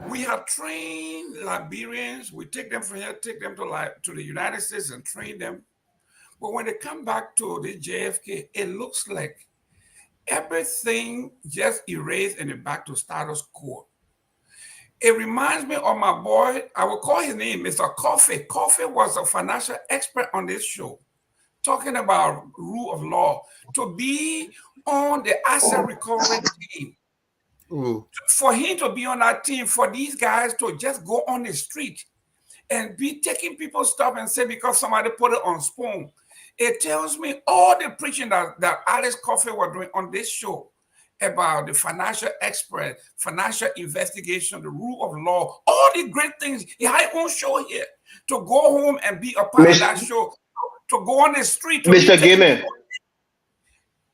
we have trained Liberians, we take them from here, take them to the United States and train them. But when they come back to the JFK, it looks like everything just erased and back to status quo. It reminds me of my boy, I will call his name Mr. Coffee. Coffee was a financial expert on this show, talking about rule of law. To be on the asset recovery team, for him to be on that team, for these guys to just go on the street and be taking people's stuff and say because somebody put it on spoon. It tells me all the preaching that Alex Coffey was doing on this show about the financial expert, financial investigation, the rule of law, all the great things. He had his own show here. To go home and be a part of that show, to go on the street. To Mr. Gaiman.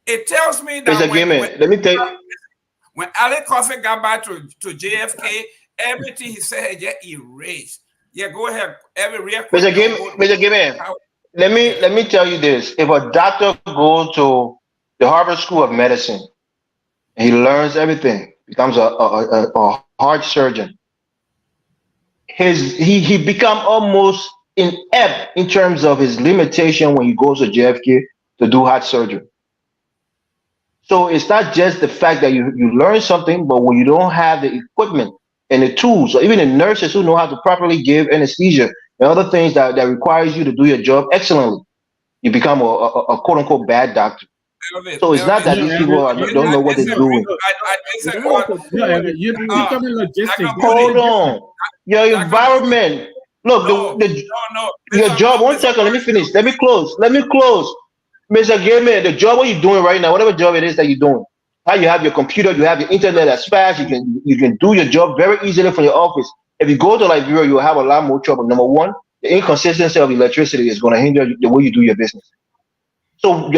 It tells me that Mr. Gaiman, let me tell you. When Alex Coffey got back to JFK, everything he said had just erased. Yeah, go ahead. Mr. Gaiman, let me tell you this. If a doctor goes to the Harvard School of Medicine and he learns everything, becomes a heart surgeon, he become almost inept in terms of his limitation when he goes to JFK to do heart surgery. So it's not just the fact that you learn something, but when you don't have the equipment and the tools, or even the nurses who know how to properly give anesthesia and other things that requires you to do your job excellently, you become a quote unquote bad doctor. So it's not that these people don't know what they're doing. You're talking logistics. Hold on. Your environment. Look, your job. 1 second. Let me finish. Let me close. Mr. Gaiman, the job what you're doing right now, whatever job it is that you're doing, how you have your computer, you have your internet that's fast, you can do your job very easily from your office. If you go to Liberia, you'll have a lot more trouble. Number one, the inconsistency of electricity is going to hinder the way you do your business. So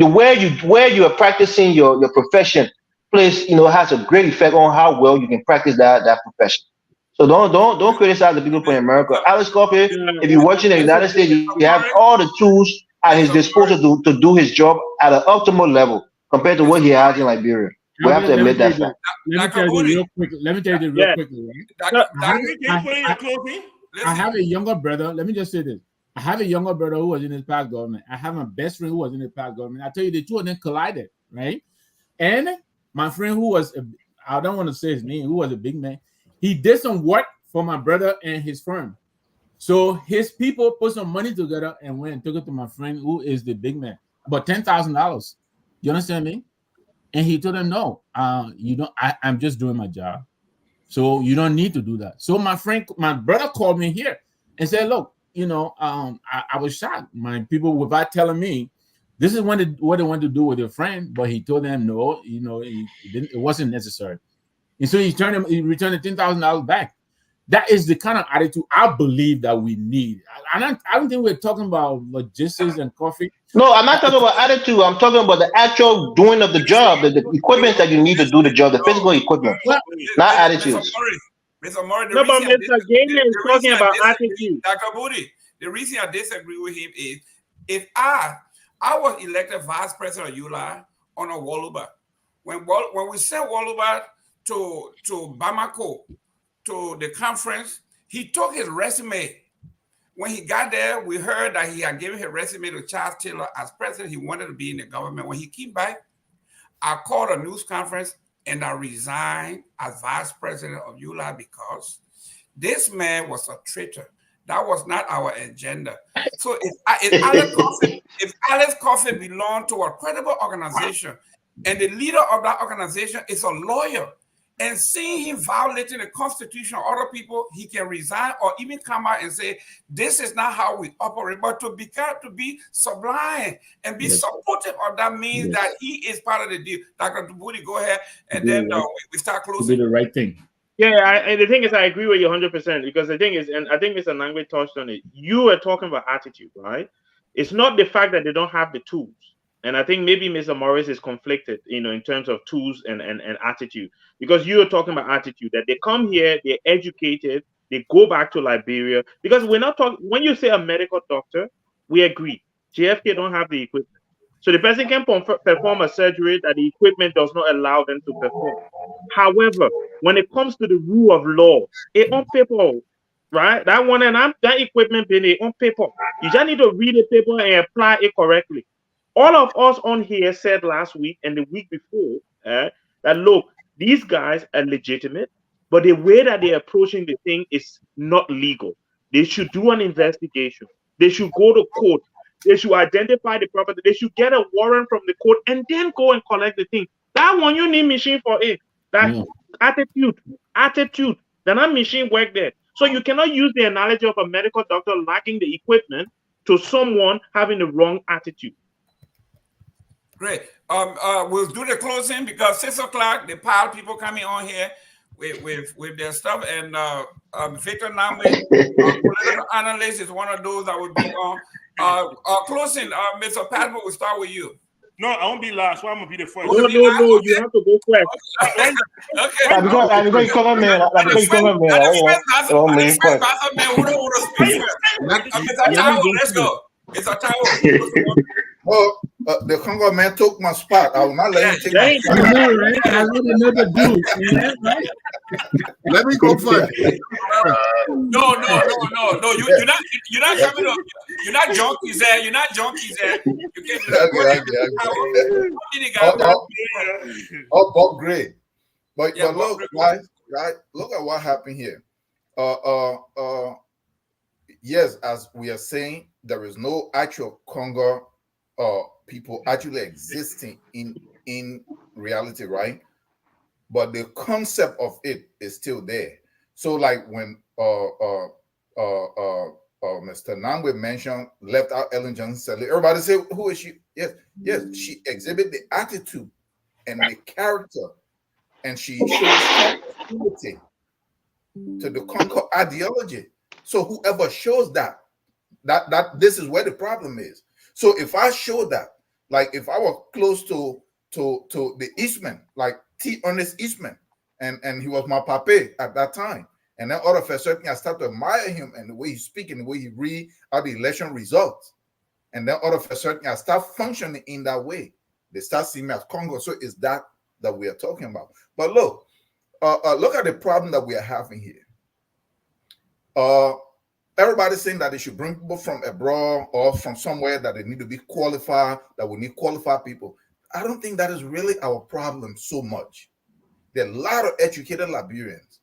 where you are practicing your profession place, has a great effect on how well you can practice that profession. So don't criticize the people from America. Alex Coffey, if you're watching the United States, you have all the tools at his disposal to do his job at an optimal level compared to what he has in Liberia. We have to admit that fact. Let me tell you real quickly, right? I have a younger brother. Let me just say this. I have a younger brother who was in his past government. I have my best friend who was in his past government. I tell you, the two of them collided, right? And my friend who was, I don't want to say his name, who was a big man, he did some work for my brother and his firm. So his people put some money together and went and took it to my friend who is the big man, about $10,000. You understand me? And he told them, no, you don't. I'm just doing my job, so you don't need to do that. So my brother called me here and said, look, I was shocked. My people without telling me, this is what they want to do with their friend, but he told them no, it wasn't necessary. And so he returned the $10,000 back. That is the kind of attitude I believe that we need. I don't think we're talking about logistics and coffee. No, I'm not talking about attitude. I'm talking about the actual doing of the job, the equipment that you need to do the job, the physical equipment, not attitudes. Mr. Murray, No, but Mr. Gaynor is talking about attitude. Dr. Booty, the reason I disagree with him is if I was elected vice president of ULI on a Waluba, when we sent Waluba to Bamako to the conference, he took his resume. When he got there, we heard that he had given his resume to Charles Taylor as president. He wanted to be in the government. When he came back, I called a news conference and I resigned as vice president of ULI because this man was a traitor. That was not our agenda. So if Alex Coffin belonged to a credible organization and the leader of that organization is a lawyer, and seeing him violating the Constitution of other people, he can resign or even come out and say, this is not how we operate. But to be sublime and be supportive of that means that he is part of the deal. Dr. Dubudi, go ahead, and then we start closing. To do the right thing. Yeah, the thing is, I agree with you 100% because the thing is, and I think Mr. Nangwe touched on it, you are talking about attitude, right? It's not the fact that they don't have the tools. And I think maybe Mr. Morris is conflicted, in terms of tools and attitude, because you're talking about attitude, that they come here, they're educated, they go back to Liberia, because we're not talking, when you say a medical doctor, we agree, JFK don't have the equipment. So the person can perform a surgery that the equipment does not allow them to perform. However, when it comes to the rule of law, it on paper, right? That one and that equipment being on paper. You just need to read the paper and apply it correctly. All of us on here said last week and the week before that look, these guys are legitimate, but the way that they're approaching the thing is not legal. They should do an investigation. They should go to court. They should identify the property. They should get a warrant from the court and then go and collect the thing. That one you need machine for it. That attitude. Then that machine work there. So you cannot use the analogy of a medical doctor lacking the equipment to someone having the wrong attitude. Great. We'll do the closing because 6 o'clock, the pile people coming on here with their stuff. And Victor Nambe, political analyst, is one of those that will be on. Closing, Mr. Padmo, we'll start with you. No, I won't be last. Well, I'm gonna be the first. No, you have to go first. Okay. Because you come here, let's go. It's a towel. Oh, the Congo man took my spot. I will not let him take my spot. I would never do. Right? Let me go first. No. You're not coming up. You're not junkies there. You're not junkies there. You can't. Oh, Bob Gray. But look, guys, look at what happened here. Yes, as we are saying, there is no actual Congo people actually existing in reality, right? But the concept of it is still there. So, like when Mr. Nangwe mentioned, left out Ellen Johnson, everybody say, "Who is she?" Yes, she exhibit the attitude and the character, and she shows sensitivity to the Congo ideology. So, whoever shows that this is where the problem is. So if I show that, like if I were close to the Eastman, like T. Ernest Eastman, and he was my pape at that time, and then all of a sudden I start to admire him and the way he's speaking, the way he read out the election results, and then all of a sudden I start functioning in that way. They start seeing me as Congo. So it's that we are talking about. But look at the problem that we are having here. Everybody's saying that they should bring people from abroad or from somewhere that they need to be qualified, that we need qualified people. I don't think that is really our problem so much. There are a lot of educated Liberians.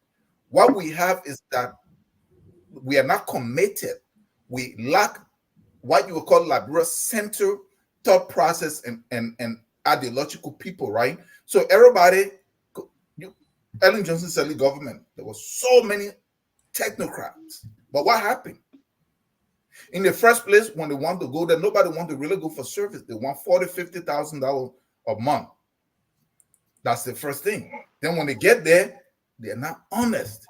What we have is that we are not committed. We lack what you would call Liberia center thought process and ideological people, right? So everybody, Ellen Johnson said the government, there were so many technocrats. But what happened? In the first place, when they want to go there, nobody wants to really go for service. They want $40,000, $50,000 a month. That's the first thing. Then when they get there, they're not honest.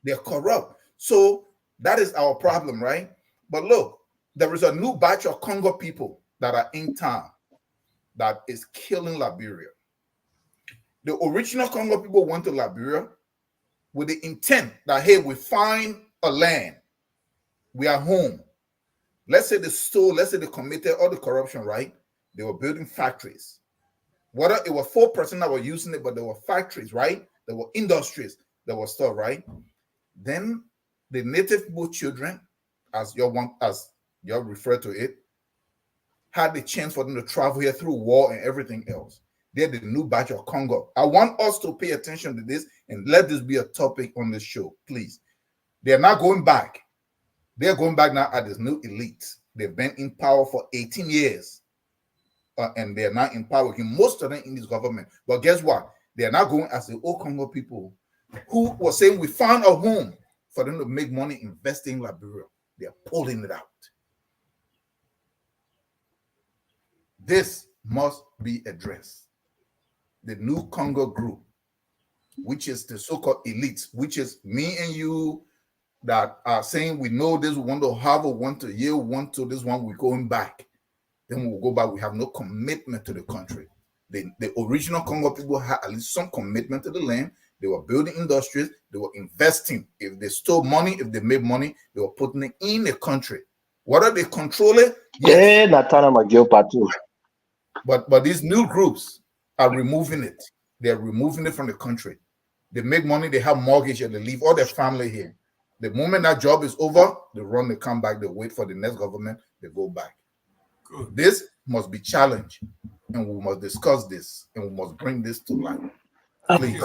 They're corrupt. So that is our problem, right? But look, there is a new batch of Congo people that are in town that is killing Liberia. The original Congo people went to Liberia with the intent that, hey, we find a land, we are home. Let's say they committed all the corruption, right? They were building factories. Whether it was 4% that were using it, but there were factories, right? There were industries, there was stuff, right? Then the native people children, as you refer to it, had the chance for them to travel here through war and everything else. They're the new batch of Congo. I want us to pay attention to this and let this be a topic on the show, please. They're not going back. They're going back now at this new elite. They've been in power for 18 years. And they're not in power. Most of them in this government. But guess what? They're not going as the old Congo people who were saying we found a home for them to make money investing in Liberia. They're pulling it out. This must be addressed. The new Congo group, which is the so-called elites, which is me and you that are saying we know this, we want to Harvard, want to Yale, want to this one, we're going back. Then we'll go back. We have no commitment to the country. The original Congo people had at least some commitment to the land. They were building industries. They were investing. If they stole money, if they made money, they were putting it in the country. Whether they control it, yes. But these new groups are removing it. They're removing it from the country. They make money. They have mortgage and they leave all their family here. The moment that job is over, they run, they come back, they wait for the next government, they go back. Good. This must be challenged, and we must discuss this, and we must bring this to light. Please.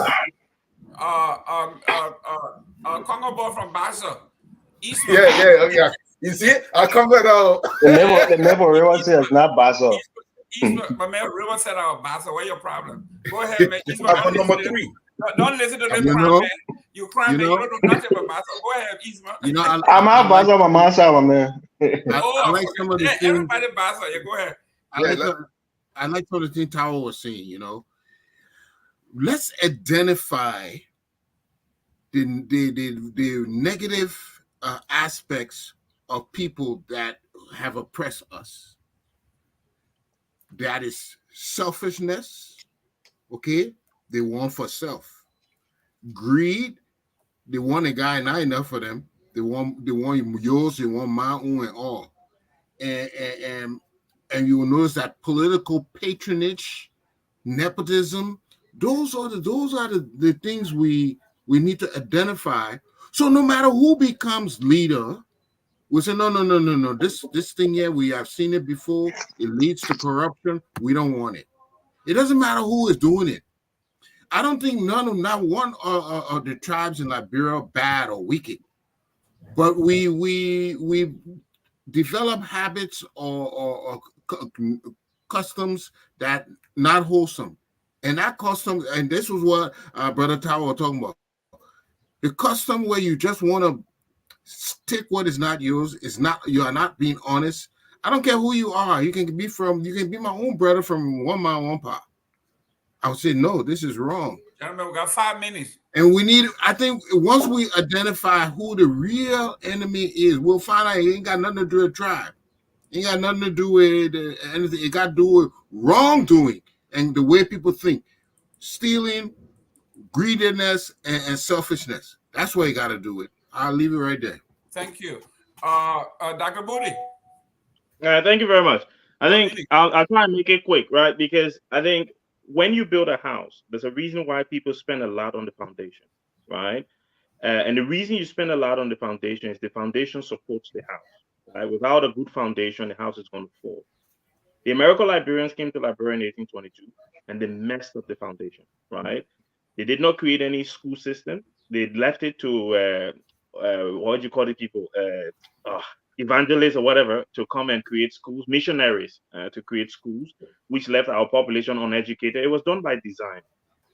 Congo boy from Basa. Yeah. You see, I come back out. The member River says not Basa. My man River said our Basa. What's your problem? Go ahead, man. Number 3. Don't listen to this crime, man. You crime, man. You don't know nothing about Basa. Go ahead, Isma. I'm out Basa, my man, my man. I like some of the things. Everybody Basa. Yeah, go ahead. I like some of the things Tawa was saying, Let's identify the negative aspects of people that have oppressed us. That is selfishness, okay? They want for self. Greed, they want a guy not enough for them. They want yours, they want my own and all. And you will notice that political patronage, nepotism, those are the things we need to identify. So no matter who becomes leader, we say, no. This thing here, we have seen it before. It leads to corruption. We don't want it. It doesn't matter who is doing it. I don't think not one of the tribes in Liberia are bad or wicked. But we develop habits or customs that not wholesome. And that custom, and this was what Brother Tower was talking about. The custom where you just want to take what is not yours, you are not being honest. I don't care who you are. You can be my own brother from one mile, one pop. I would say, no, this is wrong. Gentlemen, we got 5 minutes. And I think once we identify who the real enemy is, we'll find out it ain't got nothing to do with tribe. It ain't got nothing to do with anything. It got to do with wrongdoing and the way people think. Stealing, greediness, and selfishness. That's what you got to do with. I'll leave it right there. Thank you. Dr. Booty. Thank you very much. I think I'll try and make it quick, right? Because I think when you build a house, there's a reason why people spend a lot on the foundation, right? And the reason you spend a lot on the foundation is the foundation supports the house, right? Without a good foundation, the house is going to fall. The American Liberians came to Liberia in 1822, and they messed up the foundation, right? They did not create any school system. They left it to, what do you call it, people? Evangelists or whatever, to come and create schools, missionaries to create schools, which left our population uneducated. It was done by design.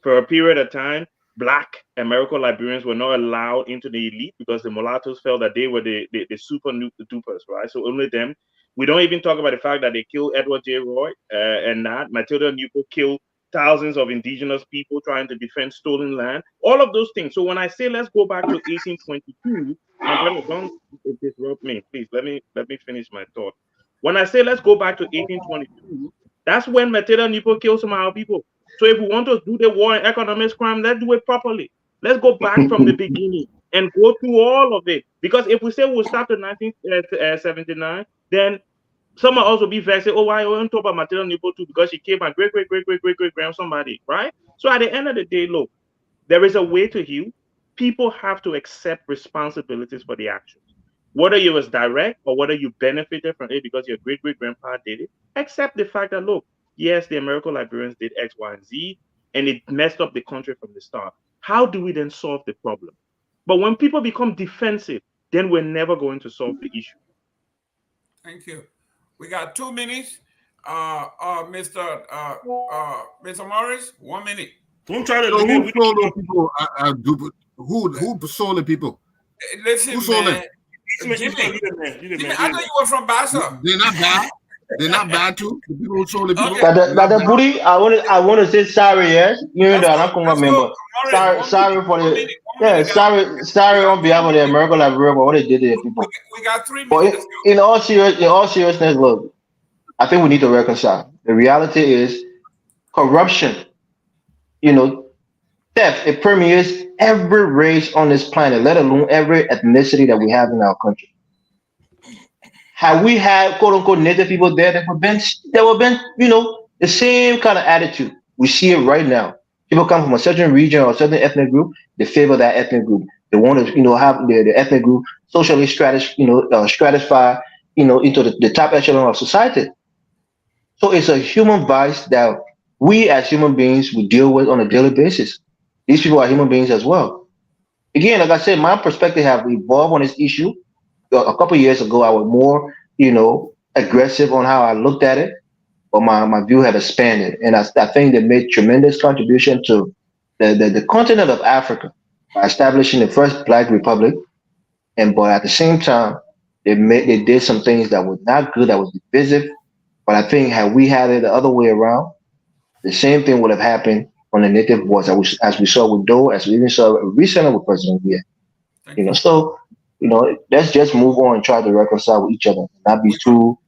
For a period of time, Black American Liberians were not allowed into the elite because the mulattoes felt that they were the super dupers, right? So only them. We don't even talk about the fact that they killed Edward J. Roy and that Matilda Newport killed thousands of indigenous people trying to defend stolen land, all of those things. So when I say let's go back to 1822, my brother, don't disrupt me, please. Let me finish my thought. When I say let's go back to 1822, that's when Matilda Newport killed some of our people. So if we want to do the war and economic crime, let's do it properly. Let's go back from the beginning and go through all of it. Because if we say we'll start in 1979, then someone else will be vexed. Say, oh, why I won't talk about Matilda Nipple too? Because she came my great grand somebody, right? So at the end of the day, look, there is a way to heal. People have to accept responsibilities for the actions. Whether you was direct or whether you benefited from it because your great-great-grandpa did it, accept the fact that, look, yes, the American Liberians did X, Y, and Z, and it messed up the country from the start. How do we then solve the problem? But when people become defensive, then we're never going to solve the issue. Thank you. We got 2 minutes. Mr. Morris, 1 minute. Don't try to So limit. who sold the people? Who sold the people? Listen, Who sold man. You Jimmy, the I know you were from Bassa. They're not bad. They're not bad too. The people who sold the people. Okay. But the booty, I want to say sorry, yes. You know that I'm going to remember. Sorry for the sorry on behalf of the American Liberia for what they did to the people. We got 3 But minutes. in all seriousness, look, I think we need to reconcile. The reality is corruption, theft, it permeates every race on this planet, let alone every ethnicity that we have in our country. Had we had quote unquote native people there, there would have been, the same kind of attitude. We see it right now. People come from a certain region or a certain ethnic group, they favor that ethnic group. They want to, have the ethnic group socially stratify, into the top echelon of society. So it's a human vice that we as human beings we deal with on a daily basis. These people are human beings as well. Again, like I said, my perspective have evolved on this issue. A couple of years ago, I was more, aggressive on how I looked at it, but my view have expanded. And I think they made tremendous contribution to the continent of Africa by establishing the first Black Republic. But at the same time, they did some things that were not good, that was divisive. But I think had we had it the other way around, the same thing would have happened on the native boards, as we saw with Doe, as we even saw recently with President Weah. So, let's just move on and try to reconcile with each other, not be too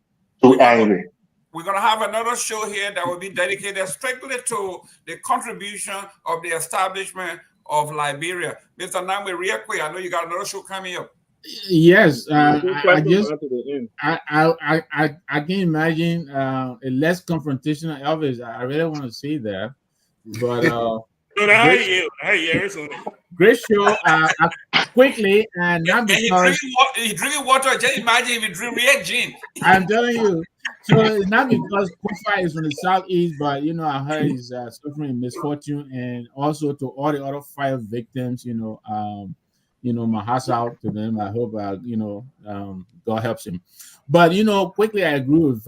angry. We're going to have another show here that will be dedicated strictly to the contribution of the establishment of Liberia. Mr. Namwe, real quick, I know you got another show coming up. Yes, I can imagine a less confrontational Elvis. I really want to see that, but great show. Quickly and not because he drinking water. Just imagine if he drink red gin. I'm telling you. So it's not because Kofa is from the southeast, but I heard he's suffering misfortune, and also to all the other fire victims. My heart's out to them. I hope God helps him. But quickly, I agree with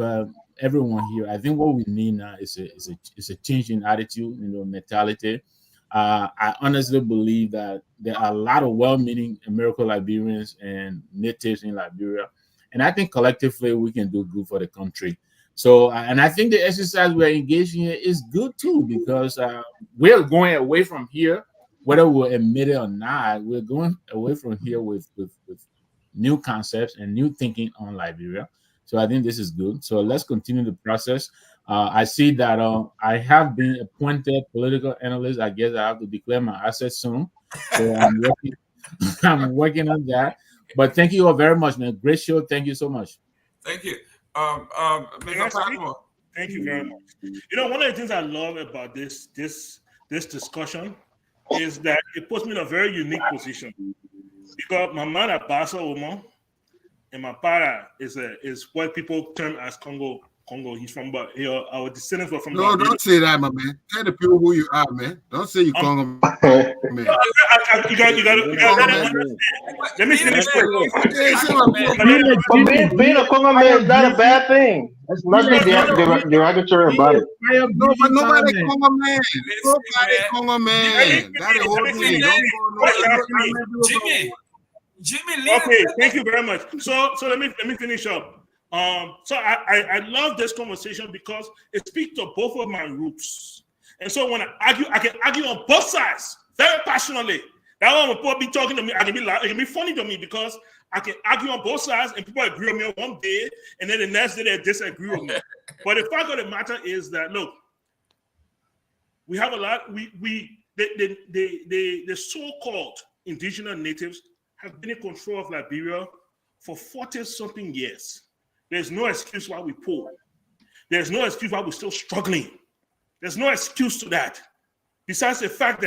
everyone here. I think what we need now is a change in attitude, mentality. I honestly believe that there are a lot of well-meaning American Liberians and natives in Liberia, and I think collectively we can do good for the country. So, and I think the exercise we're engaging in is good too, because we're going away from here. Whether we'll admit it or not, we're going away from here with new concepts and new thinking on Liberia. So I think this is good. So let's continue the process. I see that I have been appointed political analyst. I guess I have to declare my assets soon. So I'm working on that. But thank you all very much, man. Great show. Thank you so much. Thank you. Mr. Patmore. Thank you very much. One of the things I love about this discussion is that it puts me in a very unique position, because my man at Bassa woman and my para is what people term as Congo. He's from, but our descendants were from. No, Liberia. Don't say that, my man. Tell the people who you are, man. Don't say you Congo man. You got. Let me finish. Being a Congo man is not a bad thing. That's nothing derogatory about it. No, but nobody Congo man. Nobody Congo man. That is whole thing. Jimmy. Okay, thank you very much. So let me finish up. So I love this conversation because it speaks to both of my roots. And so when I argue, I can argue on both sides very passionately. That one will probably be talking to me. It can be funny to me because I can argue on both sides and people agree with me one day, and then the next day they disagree with me. But the fact of the matter is that, look, we have a lot. the so-called indigenous natives have been in control of Liberia for 40-something years. There's no excuse why we're poor. There's no excuse why we're still struggling. There's no excuse to that. Besides the fact that